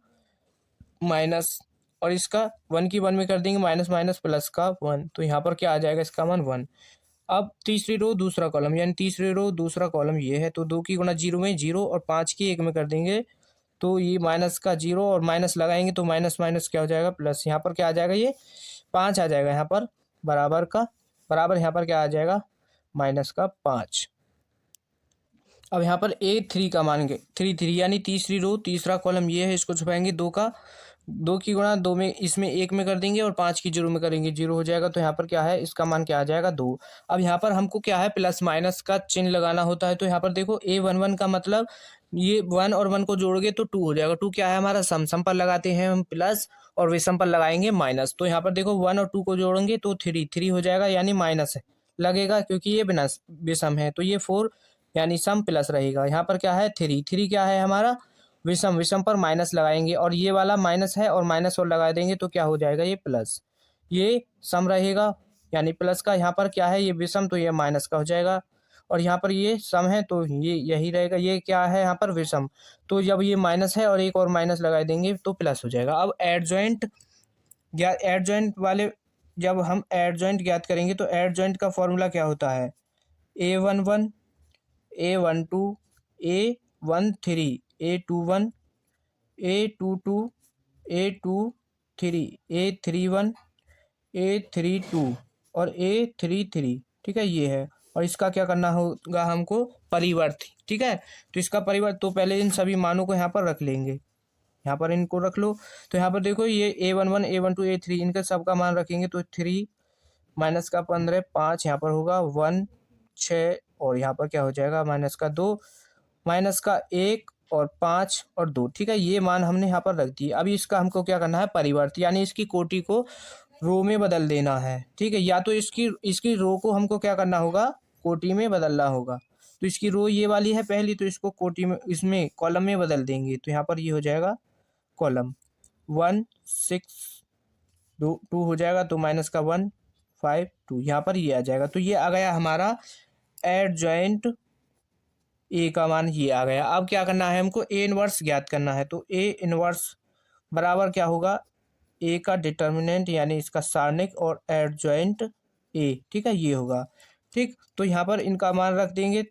माइनस, और इसका 1 की 1 में कर देंगे माइनस माइनस प्लस का 1, तो यहाँ पर क्या आ जाएगा, इसका मान 1। अब तीसरी रो दूसरा कॉलम यानी तीसरी रो दूसरा कॉलम ये है, तो 2 की गुणा 0 में 0 और 5 की 1 में कर देंगे, तो ये माइनस का 0 और माइनस लगाएंगे तो माइनस माइनस क्या हो जाएगा प्लस, यहाँ पर क्या आ जाएगा, ये 5 आ जाएगा यहाँ पर बराबर का बराबर, यहाँ पर क्या आ जाएगा माइनस का 5। अब यहाँ पर A3 का मानेंगे 3 यानी तीसरी रो तीसरा कॉलम ये है, इसको छुपाएंगे 2 की गुणा 2 में इसमें 1 में कर देंगे और 5 की 0 में करेंगे, 0 हो जाएगा, तो यहाँ पर क्या है, इसका मान क्या आ जाएगा 2। अब यहाँ पर हमको क्या है, प्लस माइनस का चिन्ह लगाना होता है, तो यहाँ पर देखो A11 का मतलब ये 1 और 1 को जोड़ोगे तो 2 हो जाएगा। 2 क्या है हमारा सम पर लगाते हैं हम प्लस और विषम पर लगाएंगे माइनस, तो यहाँ पर देखो 1 और 2 को जोड़ेंगे तो 3 हो जाएगा यानी माइनस है लगेगा, क्योंकि ये बिना विषम है, तो ये 4 यानी सम प्लस रहेगा। यहाँ पर क्या है 3 क्या है हमारा विषम पर माइनस लगाएंगे, और ये वाला माइनस है और माइनस और लगा देंगे तो क्या हो जाएगा, ये प्लस, ये सम रहेगा यानी प्लस का। यहाँ पर क्या है, ये विषम तो ये माइनस का हो जाएगा, और यहाँ पर ये सम है तो ये यही रहेगा, ये क्या है यहाँ पर विषम, तो जब ये माइनस है और एक और माइनस लगा देंगे तो प्लस हो जाएगा। अब एडजॉइंट वाले जब हम एडजॉइंट ज्ञात करेंगे तो एडजॉइंट का फॉर्मूला क्या होता है, A11 A12 A13 A21 A22 A23 A31 A32 और A33, ठीक है ये है। और इसका क्या करना होगा हमको, परिवर्त, ठीक है, तो इसका परिवर्त, तो पहले इन सभी मानों को यहाँ पर रख लेंगे, यहाँ पर इनको रख लो, तो यहाँ पर देखो ये A11 A12 A3 इनका सबका मान रखेंगे, तो 3 माइनस का 15 5 यहाँ पर होगा 1 6, और यहाँ पर क्या हो जाएगा माइनस का 2 माइनस का 1 और 5 और 2, ठीक है, ये मान हमने यहाँ पर रख दिए। अभी इसका हमको क्या करना है, परिवर्त, यानी इसकी कोटि को रो में बदल देना है, ठीक है, या तो इसकी रो को हमको क्या करना होगा, कोटि में बदलना होगा। तो इसकी रो ये वाली है पहली, तो इसको कोटि में इसमें कॉलम में बदल देंगे, तो यहाँ पर ये हो जाएगा कॉलम 1 6 2 हो जाएगा, तो माइनस का 1 5 2 यहाँ पर ये आ जाएगा। तो ये आ गया हमारा एडजॉइंट ए का मान ये आ गया। अब क्या करना है हमको, ए इनवर्स ज्ञात करना है, तो ए इनवर्स बराबर क्या होगा, ए का डिटर्मिनेंट यानी इसका सारणिक और एडजॉइंट ए, ठीक है ये होगा, ठीक। तो यहाँ पर इनका मान रख देंगे,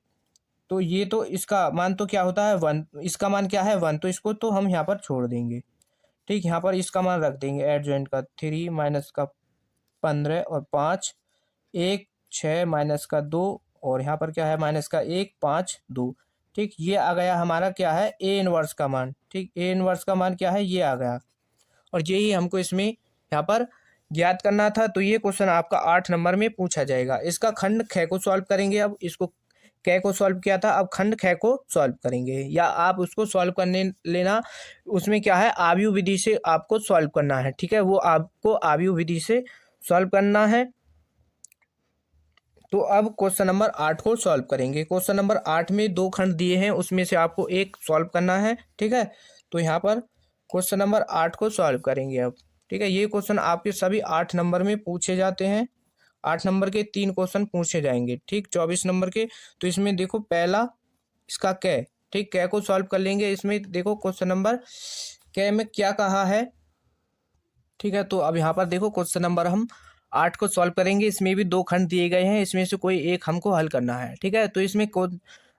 तो ये तो इसका मान तो क्या होता है 1, इसका मान क्या है 1, तो इसको तो हम यहाँ पर छोड़ देंगे, ठीक। यहाँ पर इसका मान रख देंगे एडजॉइंट का 3 माइनस का 15 और 5 1 6 माइनस का 2, और यहाँ पर क्या है माइनस का 1 5 2, ठीक। ये आ गया हमारा क्या है ए इनवर्स का मान, ठीक, ए इनवर्स का मान क्या है ये आ गया, और यही हमको इसमें यहाँ पर ज्ञात करना था। तो ये क्वेश्चन आपका 8 नंबर में पूछा जाएगा। इसका खंड ख को सॉल्व करेंगे, अब इसको क को सॉल्व किया था, अब खंड ख को सॉल्व करेंगे, या आप उसको सॉल्व करने लेना, उसमें क्या है आव्यूह विधि से आपको सॉल्व करना है, ठीक है, वो आपको आव्यूह विधि से सॉल्व करना है। तो अब क्वेश्चन नंबर 8 को सॉल्व करेंगे। क्वेश्चन नंबर 8 में 2 खंड दिए हैं, उसमें से आपको एक सॉल्व करना है, ठीक है। तो यहाँ पर क्वेश्चन नंबर 8 को सॉल्व करेंगे अब, ठीक है। ये क्वेश्चन आपके सभी 8 नंबर में पूछे जाते हैं, 8 नंबर के 3 क्वेश्चन पूछे जाएंगे, ठीक, 24 नंबर के। तो इसमें देखो पहला इसका क, ठीक, क को सॉल्व कर लेंगे। इसमें देखो क्वेश्चन नंबर क में क्या कहा है, ठीक है। तो अब यहाँ पर देखो क्वेश्चन नंबर हम 8 को सॉल्व करेंगे, इसमें भी 2 खंड दिए गए हैं, इसमें से कोई एक हमको हल करना है, ठीक है। तो इसमें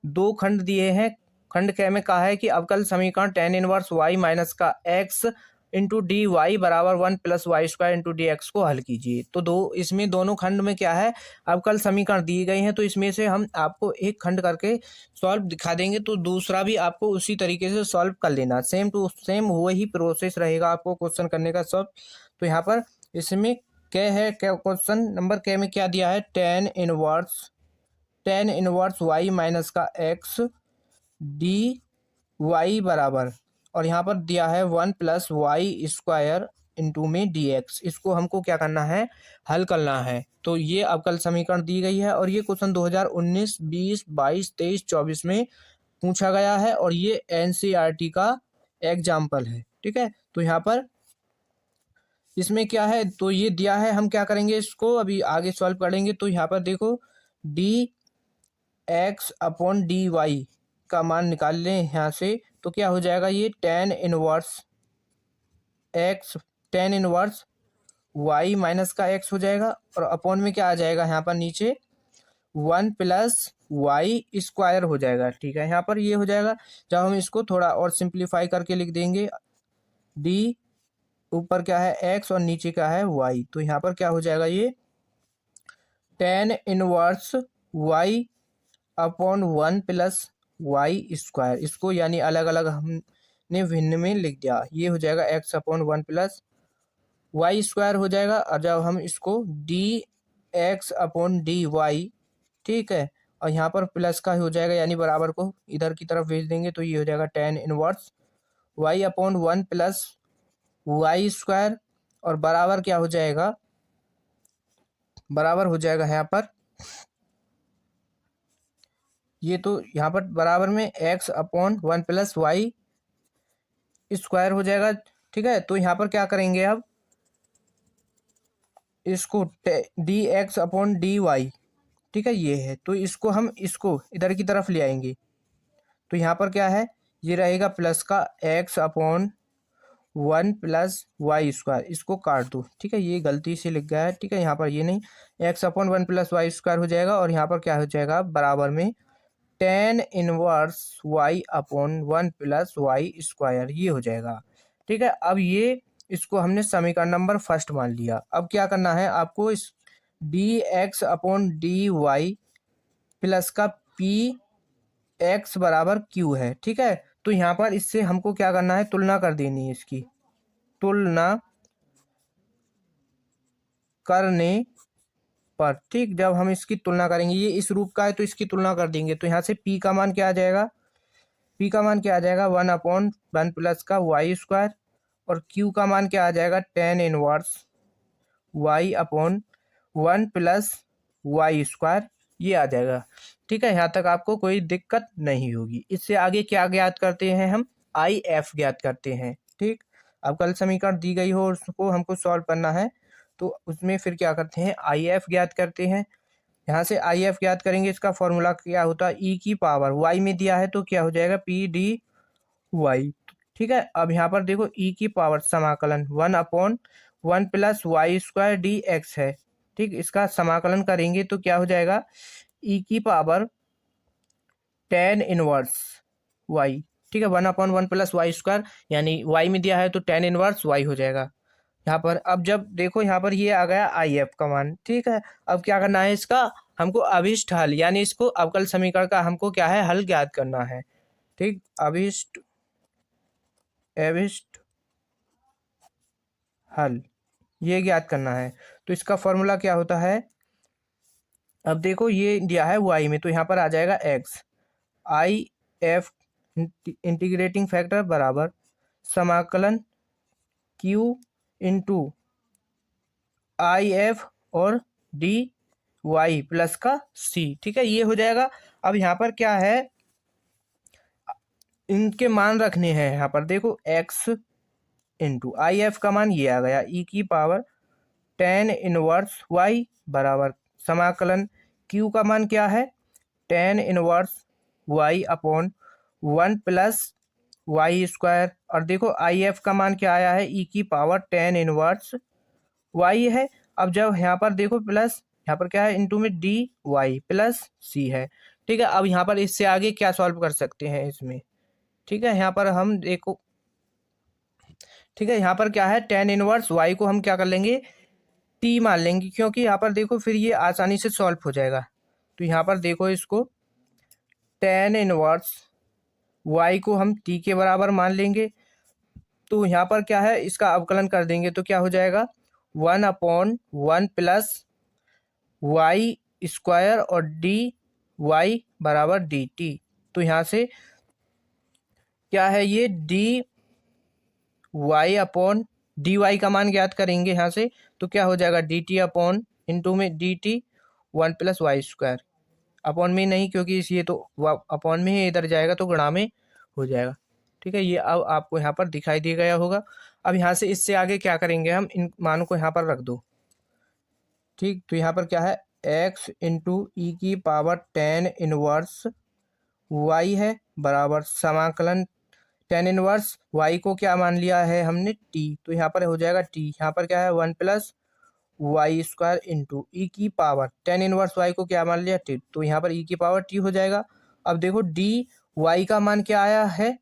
2 खंड दिए हैं, खंड क में कहा है कि अवकल समीकरण tan इनवर्स y माइनस का x इंटू डी वाई बराबर 1 plus Y square into D X को हल कीजिए। तो इसमें दोनों खंड में क्या है अवकल समीकरण दिए गए हैं, तो इसमें से हम आपको एक खंड करके सॉल्व दिखा देंगे, तो दूसरा भी आपको उसी तरीके से सॉल्व कर लेना, सेम टू सेम वही प्रोसेस रहेगा आपको क्वेश्चन करने का सॉल्व। तो यहाँ पर इसमें क्या है, क्या क्वेश्चन नंबर क्या में क्या दिया है, tan इनवर्स y माइनस का x डी वाई बराबर, और यहाँ पर दिया है 1 प्लस वाई स्क्वायर इंटू में डी एक्स, इसको हमको क्या करना है, हल करना है। तो ये अवकल समीकरण दी गई है और ये क्वेश्चन 2019, 20, 22, 23, 24 में पूछा गया है और ये एनसीईआरटी का एग्जाम्पल है। ठीक है, तो यहाँ पर इसमें क्या है, तो ये दिया है, हम क्या करेंगे, इसको अभी आगे सॉल्व करेंगे। तो यहाँ पर देखो D X upon D Y का मान निकाल लें यहाँ से, तो क्या हो जाएगा, ये tan inverse X, tan inverse Y minus का एक्स हो जाएगा और अपॉन में क्या आ जाएगा यहाँ पर नीचे 1 प्लस वाई स्क्वायर हो जाएगा। ठीक है, यहाँ पर ये हो जाएगा। जब हम इसको थोड़ा और सिंप्लीफाई करके लिख देंगे, डी ऊपर क्या है एक्स और नीचे क्या है वाई, तो यहाँ पर क्या हो जाएगा, ये tan inverse Y upon 1 plus Y square, इसको यानी अलग अलग हमने भिन्न में लिख दिया, ये हो जाएगा X upon 1 plus Y square हो जाएगा। और जब हम इसको D X upon D Y, ठीक है, और यहाँ पर प्लस का हो जाएगा यानी बराबर को इधर की तरफ भेज देंगे, तो ये हो जाएगा tan inverse Y upon 1 plus Y square और बराबर क्या हो जाएगा, बराबर हो जाएगा यहाँ पर, ये तो यहाँ पर बराबर में X upon 1 plus Y square हो जाएगा। ठीक है, तो यहाँ पर क्या करेंगे, अब इसको D X upon D Y, ठीक है, ये है, तो इसको हम इसको इधर की तरफ ले आएंगे, तो यहाँ पर क्या है, ये रहेगा प्लस का X upon 1 plus Y square, इसको काट दो। ठीक है, ये गलती से लिख गया है। ठीक है, यहाँ पर ये नहीं, X upon 1 plus Y square हो जाएगा और यहाँ पर क्या हो जाएगा, बराबर में tan inverse Y upon 1 plus Y square, ये हो जाएगा। ठीक है, अब ये इसको हमने समीकरण नंबर फर्स्ट मान लिया। अब क्या करना है आपको, इस D X upon D Y plus का पी एक्स बराबर क्यू है। ठीक है, तो यहाँ पर इससे हमको क्या करना है, तुलना कर देनी है, इसकी तुलना करने पर, ठीक, जब हम इसकी तुलना करेंगे, ये इस रूप का है तो इसकी तुलना कर देंगे, तो यहाँ से p का मान क्या आ जाएगा, p का मान क्या आ जाएगा, 1 अपॉन 1 प्लस का वाई स्क्वायर और q का मान क्या आ जाएगा, tan inverse Y upon 1 plus Y square, ये आ जाएगा। ठीक है, यहाँ तक आपको कोई दिक्कत नहीं होगी। इससे आगे क्या ज्ञात करते हैं, हम आई एफ ज्ञात करते हैं। ठीक, अब कल समीकरण दी गई हो उसको हमको सॉल्व करना है, तो उसमें फिर क्या करते हैं, आई एफ ज्ञात करते हैं। यहाँ से आई एफ ज्ञात करेंगे, इसका फॉर्मूला क्या होता है, ई की पावर वाई में दिया है तो क्या हो जाएगा, पी डी वाई। ठीक है, अब यहाँ पर देखो ई की पावर समाकलन 1 upon 1 plus Y square D X है। ठीक, इसका समाकलन करेंगे तो क्या हो जाएगा, ई की पावर टेन इनवर्स वाई, ठीक है, 1 अपॉन 1 प्लस वाई स्क्वायर, यानी वाई में दिया है तो टेन इनवर्स वाई हो जाएगा यहाँ पर। अब जब देखो यहाँ पर ये आ गया आई एफ का मान। ठीक है, अब क्या करना है, इसका हमको अभिष्ट हल, यानी इसको अवकल समीकरण का हमको क्या है, हल ज्ञात करना है। ठीक, अभिष्ट हल ये ज्ञात करना है, तो इसका फॉर्मूला क्या होता है, अब देखो ये दिया है वाई में, तो यहाँ पर आ जाएगा x, I F integrating factor बराबर समाकलन क्यू इंटू आई एफ और डी वाई प्लस का सी। ठीक है, ये हो जाएगा। अब यहाँ पर क्या है, इनके मान रखने हैं, यहाँ पर देखो एक्स इंटू आई एफ का मान ये आ गया, ई की पावर टेन इनवर्स वाई बराबर समाकलन क्यू का मान क्या है, tan inverse Y upon 1 plus Y square, और देखो आई एफ का मान क्या आया है, ई की पावर टेन इनवर्स वाई है। अब जब यहाँ पर देखो प्लस, यहाँ पर क्या है, इंटू में डी वाई प्लस सी है। ठीक है, अब यहाँ पर इससे आगे क्या सॉल्व कर सकते हैं इसमें। ठीक है, यहाँ पर हम देखो, ठीक है, यहाँ पर क्या है, टेन इनवर्स वाई को हम क्या कर लेंगे, टी मान लेंगे, क्योंकि यहाँ पर देखो फिर ये आसानी से सॉल्व हो जाएगा। तो यहाँ पर देखो इसको टेन इनवर्स वाई को हम टी के बराबर मान लेंगे, तो यहाँ पर क्या है, इसका अवकलन कर देंगे तो क्या हो जाएगा, 1 अपॉन 1 प्लस वाई स्क्वायर और डी वाई बराबर डी टी। तो यहाँ से क्या है, ये D Y upon D Y का मान ज्ञात करेंगे यहाँ से, तो क्या हो जाएगा डी टी अपॉन इंटू में डी टी 1+y²। अपॉन में नहीं, क्योंकि ये तो अपॉन में ही इधर जाएगा तो गुणा में हो जाएगा। ठीक है, ये अब आपको यहाँ पर दिखाई दे गया होगा। अब यहाँ से इससे आगे क्या करेंगे, हम इन मानों को यहाँ पर रख दो। ठीक, तो यहाँ पर क्या है, x इंटू ई की पावर 10 इनवर्स y है, बराबर समाकलन 10 इनवर्स y को क्या मान लिया है हमने t, तो यहाँ पर हो जाएगा t, यहाँ पर क्या है 1+y² इंटू ई की पावर 10 इनवर्स y को क्या मान लिया t, तो यहाँ पर e की पावर t हो जाएगा। अब देखो डी वाई का मान क्या आया है,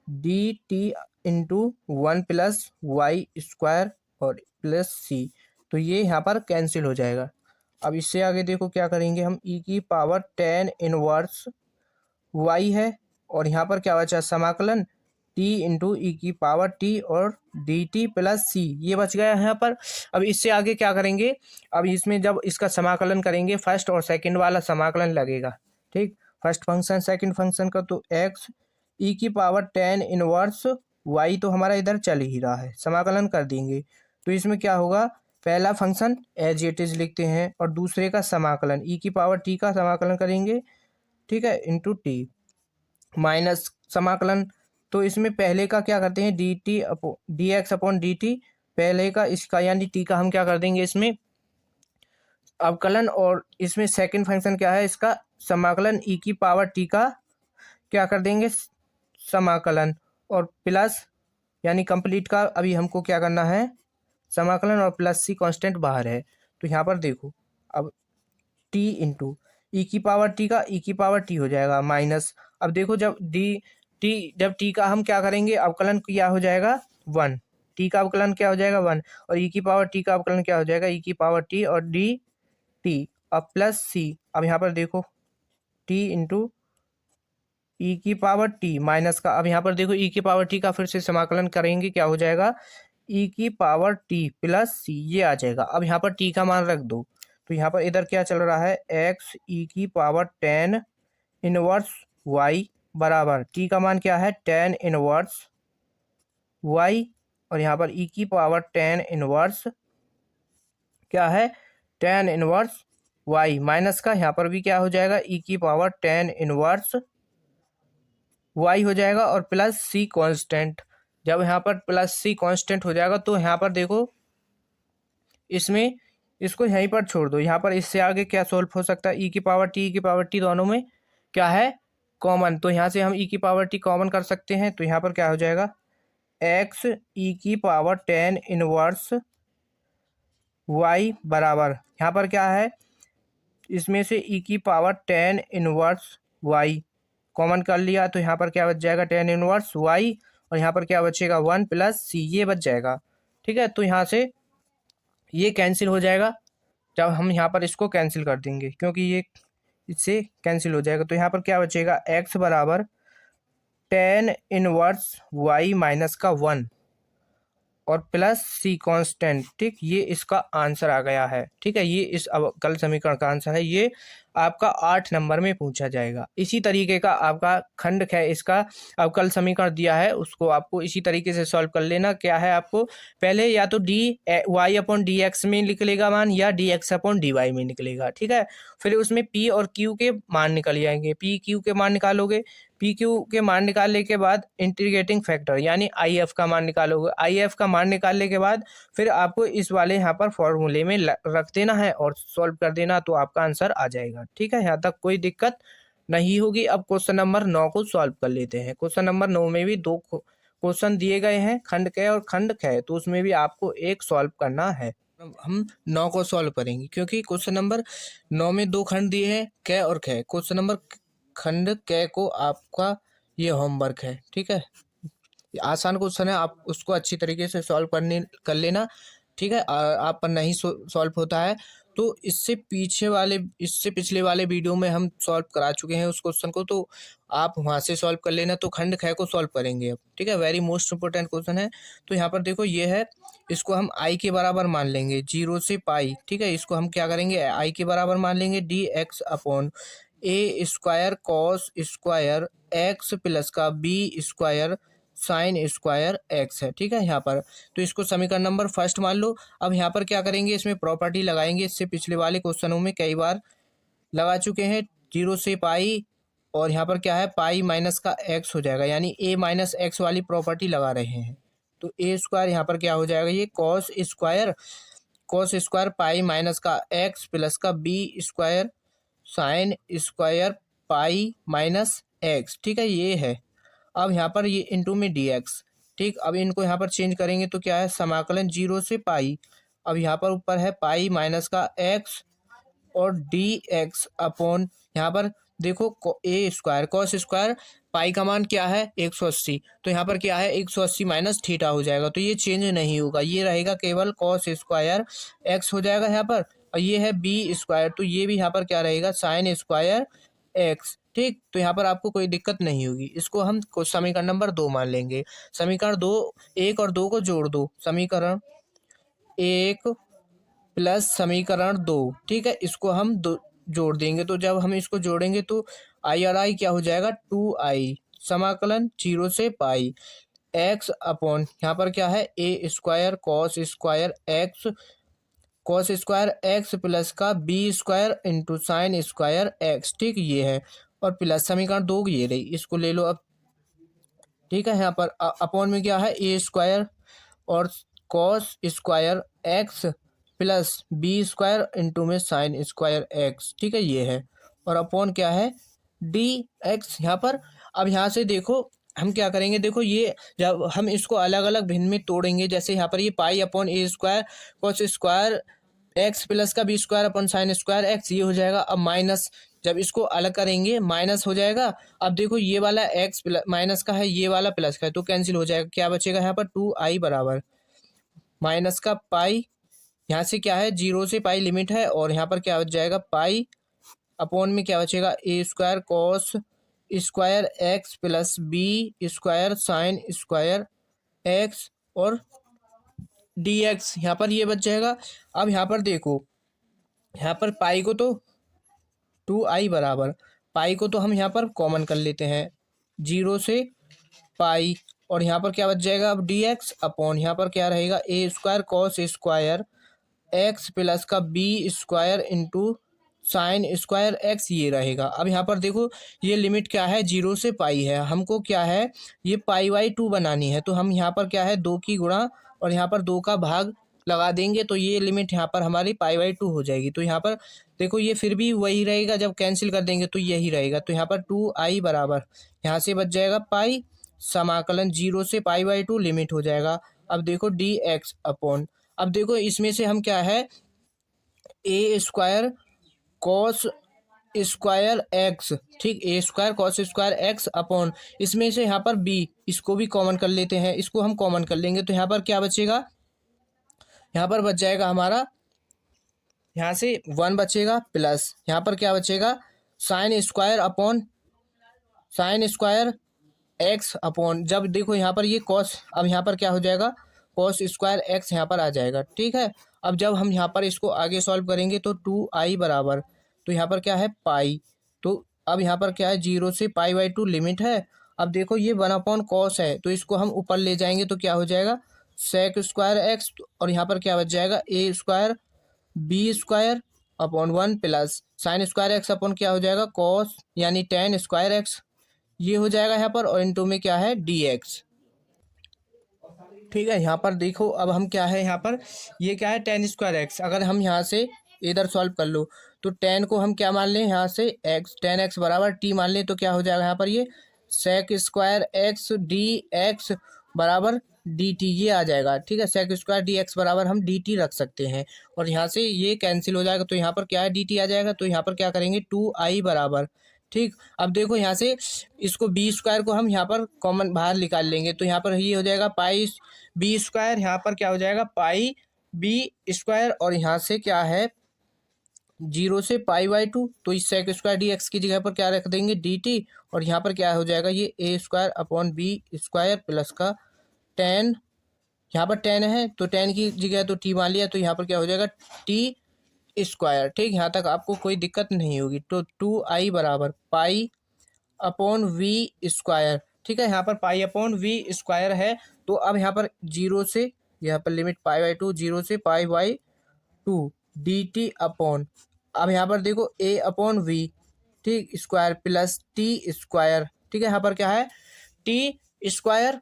डी टी इंटू 1+y² और प्लस सी, तो ये यहाँ पर कैंसिल हो जाएगा। अब इससे आगे देखो क्या करेंगे हम, ई की पावर 10 इनवर्स y है, और यहाँ पर क्या बचा समाकलन t इंटू ई की पावर t और डी टी प्लस सी, ये बच गया यहाँ पर। अब इससे आगे क्या करेंगे, अब इसमें जब इसका समाकलन करेंगे फर्स्ट और सेकंड वाला समाकलन लगेगा। ठीक, फर्स्ट फंक्शन सेकंड फंक्शन का, तो x ई की पावर 10 इनवर्स y तो हमारा इधर चल ही रहा है, समाकलन कर देंगे तो इसमें क्या होगा, पहला फंक्शन एज इट इज लिखते हैं और दूसरे का समाकलन ई की पावर t का समाकलन करेंगे, ठीक है, इंटू टी माइनस समाकलन, तो इसमें पहले का क्या करते हैं D T D X upon D T, पहले का इसका यानी टी का हम क्या कर देंगे इसमें अवकलन, और इसमें सेकंड फंक्शन क्या है इसका समाकलन ई की पावर टी का क्या कर देंगे समाकलन, और प्लस यानी कंप्लीट का अभी हमको क्या करना है समाकलन, और प्लस सी कांस्टेंट बाहर है, तो यहाँ पर देखो अब टी इंटू ई की पावर टी का ई की पावर टी हो जाएगा माइनस, अब देखो जब जब टी का हम क्या करेंगे अवकलन क्या हो जाएगा 1, टी का अवकलन क्या हो जाएगा 1, और ई की पावर टी का अवकलन क्या हो जाएगा ई की पावर टी और डी टी, अब प्लस सी, अब यहाँ पर देखो टी इंटू ई की पावर टी माइनस का, अब यहाँ पर देखो ई की पावर टी का फिर से समाकलन करेंगे, क्या हो जाएगा ई की पावर टी प्लस सी, ये आ जाएगा। अब यहाँ पर टी का मान रख दो, तो यहाँ पर इधर क्या चल रहा है एक्स ई की पावर 10 इनवर्स y बराबर टी का मान क्या है 10 इनवर्स y, और यहाँ पर ई की पावर 10 इनवर्स क्या है 10 इनवर्स y माइनस का, यहाँ पर भी क्या हो जाएगा ई की पावर 10 इनवर्स y हो जाएगा, और प्लस सी कांस्टेंट, जब यहाँ पर प्लस सी कांस्टेंट हो जाएगा तो यहाँ पर देखो इसमें इसको यहीं पर छोड़ दो, यहाँ पर इससे आगे क्या सोल्व हो सकता है ई की पावर टी दोनों में क्या है कॉमन, तो यहाँ से हम ई की पावर टी कॉमन कर सकते हैं, तो यहाँ पर क्या हो जाएगा एक्स ई की पावर 10 इनवर्स y बराबर, यहाँ पर क्या है इसमें से ई की पावर 10 इनवर्स y कॉमन कर लिया, तो यहाँ पर क्या बच जाएगा 10 इनवर्स y, और यहाँ पर क्या बचेगा 1 प्लस सी, ये बच जाएगा। ठीक है, तो यहाँ से ये कैंसिल हो जाएगा, जब हम यहाँ पर इसको कैंसिल कर देंगे क्योंकि ये इससे कैंसिल हो जाएगा, तो यहाँ पर क्या बचेगा x बराबर 10 इनवर्स y माइनस का 1 और प्लस सी कांस्टेंट। ठीक, ये इसका आंसर आ गया है। ठीक है, ये इस अवकल समीकरण का आंसर है, ये आपका 8 नंबर में पूछा जाएगा। इसी तरीके का आपका खंड है, इसका अवकल समीकरण दिया है, उसको आपको इसी तरीके से सॉल्व कर लेना। क्या है आपको पहले या तो D Y upon D X में निकलेगा मान, या D X upon D Y में निकलेगा। ठीक है, फिर उसमें पी और क्यू के मान निकल जाएंगे, पी क्यू के मान निकालोगे, पी क्यू के मान निकालने के बाद इंटीग्रेटिंग फैक्टर यानी आई एफ का मान निकालोगे, आई एफ का मान निकालने के बाद फिर आपको इस वाले यहाँ पर फॉर्मूले में रख देना है और सॉल्व कर देना, तो आपका आंसर आ जाएगा। ठीक है, यहाँ तक कोई दिक्कत नहीं होगी। अब क्वेश्चन नंबर 9 को सॉल्व कर लेते हैं। क्वेश्चन नंबर 9 में भी 2 क्वेश्चन दिए गए हैं, खंड क और खंड ख, तो उसमें भी आपको एक सॉल्व करना है। हम 9 को सॉल्व करेंगे क्योंकि क्वेश्चन नंबर 9 में 2 खंड दिए हैं क और ख। क्वेश्चन नंबर खंड क को आपका ये होमवर्क है। ठीक है, आसान क्वेश्चन है, आप उसको अच्छी तरीके से सॉल्व कर लेना। ठीक है, आप पर नहीं सॉल्व होता है तो इससे पिछले वाले वीडियो में हम सॉल्व करा चुके हैं उस क्वेश्चन को, तो आप वहां से सॉल्व कर लेना। तो खंड ख को सॉल्व करेंगे अब। ठीक है, वेरी मोस्ट इंपोर्टेंट क्वेश्चन है। तो यहाँ पर देखो ये है, इसको हम आई के बराबर मान लेंगे 0 से पाई। ठीक है, इसको हम क्या करेंगे आई के बराबर मान लेंगे D X upon A square cos square X plus का B square sine square X है। ठीक है यहाँ पर, तो इसको समीकरण नंबर फर्स्ट मान लो। अब यहाँ पर क्या करेंगे, इसमें प्रॉपर्टी लगाएंगे, इससे पिछले वाले क्वेश्चनों में कई बार लगा चुके हैं। 0 से पाई और यहाँ पर क्या है, पाई माइनस का एक्स हो जाएगा, यानी ए माइनस एक्स वाली प्रॉपर्टी लगा रहे हैं। तो ए स्क्वायर यहाँ पर क्या हो जाएगा, ये कॉस स्क्वायर पाई माइनस का एक्स प्लस का B square sine square pi minus X. ठीक है ये है। अब यहाँ पर ये इंटू में डी एक्स। ठीक, अब इनको यहाँ पर चेंज करेंगे तो क्या है, समाकलन 0 से पाई। अब यहाँ पर ऊपर है पाई माइनस का एक्स और डी एक्स अपॉन यहाँ पर देखो ए स्क्वायर कॉस स्क्वायर पाई का मान क्या है 180, तो यहाँ पर क्या है 180 माइनस थीटा हो जाएगा, तो ये चेंज नहीं होगा, ये रहेगा केवल कॉस स्क्वायर एक्स हो जाएगा यहाँ पर। और ये है बी स्क्वायर, तो ये भी यहाँ पर क्या रहेगा साइन स्क्वायर एक्स। ठीक, तो यहाँ पर आपको कोई दिक्कत नहीं होगी। इसको हम समीकरण नंबर 2 मान लेंगे। समीकरण 2, 1 और 2 को जोड़ दो, समीकरण 1 प्लस समीकरण 2। ठीक है, इसको हम दो जोड़ देंगे, तो जब हम इसको जोड़ेंगे तो आई और आई क्या हो जाएगा 2i, समाकलन 0 से पाई एक्स अपॉन यहाँ पर क्या है A square cos square X plus का B square into sine square X. ठीक ये है, और प्लस समीकरण 2 ये रही, इसको ले लो अब। ठीक है, यहाँ पर अपॉन में क्या है ए स्क्वायर और cos square X plus B square into में साइन स्क्वायर एक्स। ठीक है ये है, और अपॉन क्या है डी एक्स यहाँ पर। अब यहाँ से देखो हम क्या करेंगे, देखो ये जब हम इसको अलग अलग भिन्न में तोड़ेंगे, जैसे यहाँ पर ये pi upon A square cos square X plus का B square upon sine square X, ये हो जाएगा। अब माइनस, जब इसको अलग करेंगे माइनस हो जाएगा। अब देखो ये वाला एक्स प्लस माइनस का है, ये वाला प्लस का है, तो कैंसिल हो जाएगा। क्या बचेगा यहाँ पर 2i बराबर माइनस का पाई, यहाँ से क्या है 0 से पाई लिमिट है, और यहाँ पर क्या बच जाएगा पाई अपॉन में क्या बचेगा A square cos square X plus B square sine square X और डी एक्स, यहाँ पर ये बच जाएगा। अब यहाँ पर देखो, यहाँ पर पाई को तो 2i बराबर पाई को तो हम यहाँ पर कॉमन कर लेते हैं 0 से पाई, और यहाँ पर क्या बच जाएगा अब डी एक्स अपॉन यहाँ पर क्या रहेगा A square cos square X plus का B square into sine square X, ये रहेगा। अब यहाँ पर देखो ये लिमिट क्या है 0 से पाई है, हमको क्या है ये पाई/2 बनानी है, तो हम यहाँ पर क्या है 2 की गुणा और यहाँ पर 2 का भाग लगा देंगे, तो ये लिमिट यहाँ पर हमारी पाई/2 हो जाएगी। तो यहाँ पर देखो ये फिर भी वही रहेगा, जब कैंसिल कर देंगे तो यही रहेगा। तो यहाँ पर 2i बराबर यहाँ से बच जाएगा पाई, समाकलन 0 से पाई/2 लिमिट हो जाएगा। अब देखो डी एक्स अपॉन, अब देखो इसमें से हम क्या है A square cos square X, ठीक A square cos square X upon इसमें से यहाँ पर बी, इसको भी कॉमन कर लेते हैं, इसको हम कॉमन कर लेंगे, तो यहाँ पर क्या बचेगा, यहाँ पर बच जाएगा हमारा यहाँ से 1 बचेगा प्लस यहाँ पर क्या बचेगा sine square upon sine square X upon, जब देखो यहाँ पर ये कॉस, अब यहाँ पर क्या हो जाएगा कॉस स्क्वायर एक्स यहाँ पर आ जाएगा। ठीक है, अब जब हम यहाँ पर इसको आगे सॉल्व करेंगे तो 2i बराबर, तो यहाँ पर क्या है पाई, तो अब यहाँ पर क्या है 0 से पाई/2 लिमिट है। अब देखो ये 1 अपॉन कॉस है, तो इसको हम ऊपर ले जाएंगे तो क्या हो जाएगा सेक स्क्वायर एक्स, और यहाँ पर क्या बच जाएगा A square B square upon 1 plus sine square X upon क्या हो जाएगा कॉस यानी टेन स्क्वायर एक्स, ये हो जाएगा यहाँ पर, और इनटू में क्या है डी एक्स। ठीक है, यहाँ पर देखो अब हम क्या है यहाँ पर ये क्या है टेन स्क्वायर एक्स, अगर हम यहाँ से इधर सॉल्व कर लो तो टेन को हम क्या मान लें यहाँ से एक्स, टेन एक्स बराबर टी मान लें, तो क्या हो जाएगा यहाँ पर ये sec square X D X बराबर डी टी, ये आ जाएगा। ठीक है, सेक स्क्वायर डी एक्स बराबर हम डी टी रख सकते हैं, और यहाँ से ये कैंसिल हो जाएगा, तो यहाँ पर क्या है डी टी आ जाएगा, तो यहाँ पर क्या करेंगे 2i बराबर। ठीक, अब देखो यहाँ से इसको बी स्क्वायर को हम यहाँ पर कॉमन बाहर निकाल लेंगे, तो यहाँ पर ये हो जाएगा पाई बी स्क्वायर, यहाँ पर क्या हो जाएगा पाई बी स्क्वायर, और यहाँ से क्या है 0 से पाई/2, तो इस सेक स्क्वायर डी एक्स की जगह पर क्या रख देंगे डी टी, और यहाँ पर क्या हो जाएगा ये A square upon B square plus का टेन, यहाँ पर टेन है तो टेन की जगह तो टी मान लिया, तो यहाँ पर क्या हो जाएगा टी स्क्वायर। ठीक, यहाँ तक आपको कोई दिक्कत नहीं होगी। तो 2i बराबर पाई अपॉन वी स्क्वायर, ठीक है, यहाँ पर पाई अपॉन वी स्क्वायर है। तो अब यहाँ पर जीरो से, यहाँ पर limit pi by two, zero से pi by two D T upon, अब यहाँ पर देखो ए अपॉन वी, ठीक, स्क्वायर प्लस टी स्क्वायर, ठीक है, यहाँ पर क्या है टी स्क्वायर।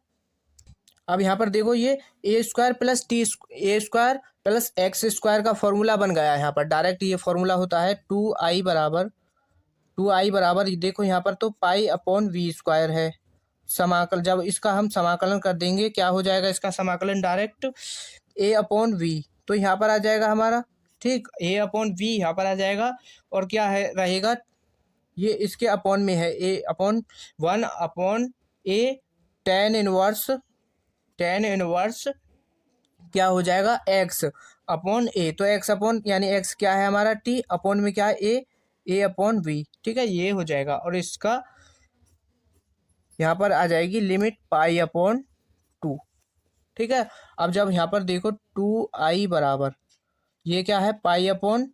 अब यहाँ पर देखो ये A square plus T, A square plus x square का फॉर्मूला बन गया है। यहाँ पर डायरेक्ट ये फॉर्मूला होता है टू आई बराबर देखो यहाँ पर तो पाई अपॉन वी स्क्वायर है। समाकल, जब इसका हम समाकलन कर देंगे क्या हो जाएगा, इसका समाकलन डायरेक्ट ए अपॉन वी, तो यहाँ पर आ जाएगा हमारा, ठीक, ए अपॉन वी यहाँ पर आ जाएगा। और क्या है रहेगा, ये इसके अपॉन में है, ए अपॉन वन अपॉन ए टेन इनवर्स क्या हो जाएगा एक्स अपॉन ए, तो एक्स अपॉन यानी एक्स क्या है हमारा टी, अपॉन में क्या है ए अपॉन वी, ठीक है, ये हो जाएगा। और इसका यहाँ पर आ जाएगी लिमिट पाई अपॉन टू, ठीक है। अब जब यहाँ पर देखो टू आई बराबर ये क्या है पाई अपॉन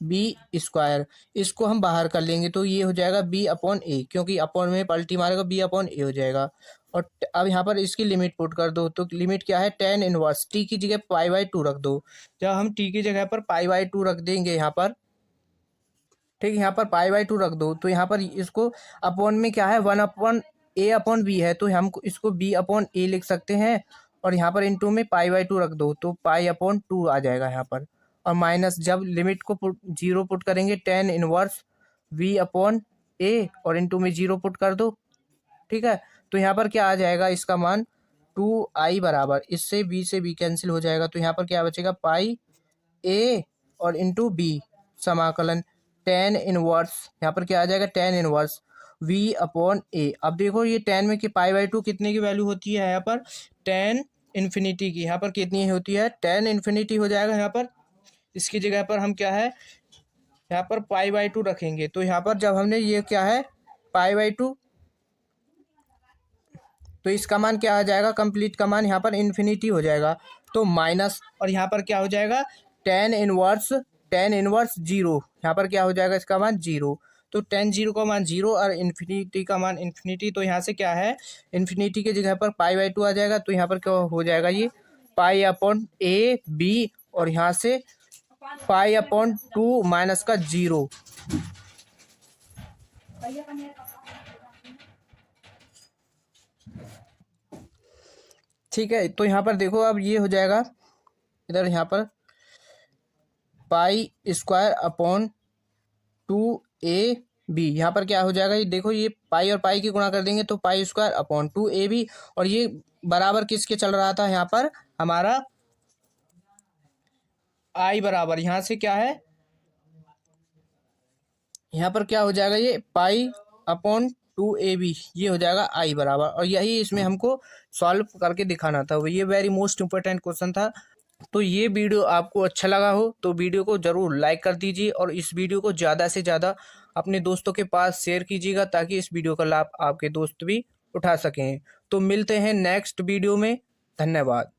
बी स्क्वायर, इसको हम बाहर कर लेंगे तो ये हो जाएगा बी अपॉन ए, क्योंकि अपॉन में पलटी मारेगा बी अपॉन ए हो जाएगा। और अब यहाँ पर इसकी लिमिट पुट कर दो, तो लिमिट क्या है टेन इनवर्स, टी की जगह पाई बाई टू रख दो। जब हम टी की जगह पर पाई बाई टू रख देंगे यहाँ पर, ठीक है, यहाँ पर पाई बाई टू रख दो, तो यहाँ पर इसको अपॉन में क्या है वन अपॉन ए अपॉन बी है, तो हम इसको बी अपॉन ए लिख सकते हैं। और यहाँ पर इनटू में पाई बाई टू रख दो, तो पाई अपॉन टू आ जाएगा यहाँ पर। और माइनस जब लिमिट को जीरो पुट करेंगे टेन इनवर्स वी अपॉन ए, और इनटू में जीरो पुट कर दो, ठीक है। तो यहाँ पर क्या आ जाएगा इसका मान टू आई बराबर, इससे बी से बी कैंसिल हो जाएगा, तो यहाँ पर क्या बचेगा पाई ए और इंटू बी समाकलन टेन इनवर्स, यहाँ पर क्या आ जाएगा टेन इनवर्स वी अपॉन ए। अब देखो ये टेन में कि पाई बाई टू कितने की वैल्यू होती है, यहाँ पर टेन इन्फिनिटी की, यहाँ पर कितनी होती है टेन इन्फिनिटी हो जाएगा। यहाँ पर इसकी जगह पर हम क्या है यहाँ पर पाई बाई टू रखेंगे, तो यहाँ पर जब हमने ये क्या है पाई बाई टू, तो इसका मान क्या आ जाएगा कंप्लीट का मान यहाँ पर इन्फिनिटी हो जाएगा, तो माइनस, और यहाँ पर क्या हो जाएगा टेन इनवर्स जीरो, यहाँ पर क्या हो जाएगा इसका मान जीरो, तो टेन जीरो का मान जीरो और इन्फिनिटी का मान इन्फिनिटी, तो यहाँ से क्या है इन्फिनिटी की जगह पर पाई बाई टू आ जाएगा, तो यहाँ पर क्या हो जाएगा ये पाई अपॉन ए बी, और यहाँ से पाई अपॉन टू माइनस का जीरो। ठीक है, तो यहाँ पर देखो अब ये हो जाएगा इधर यहाँ पर pi square upon two A B, यहाँ पर क्या हो जाएगा ये देखो ये पाई और पाई की गुणा कर देंगे तो pi square upon two A B, और ये बराबर किसके चल रहा था यहाँ पर हमारा आई बराबर, यहाँ से क्या है यहाँ पर क्या हो जाएगा ये pi upon two A B, ये हो जाएगा आई बराबर, और यही इसमें हमको सॉल्व करके दिखाना था, ये वेरी मोस्ट इंपॉर्टेंट क्वेश्चन था। तो ये वीडियो आपको अच्छा लगा हो तो वीडियो को ज़रूर लाइक कर दीजिए, और इस वीडियो को ज़्यादा से ज़्यादा अपने दोस्तों के पास शेयर कीजिएगा, ताकि इस वीडियो का लाभ आपके दोस्त भी उठा सकें। तो मिलते हैं नेक्स्ट वीडियो में, धन्यवाद।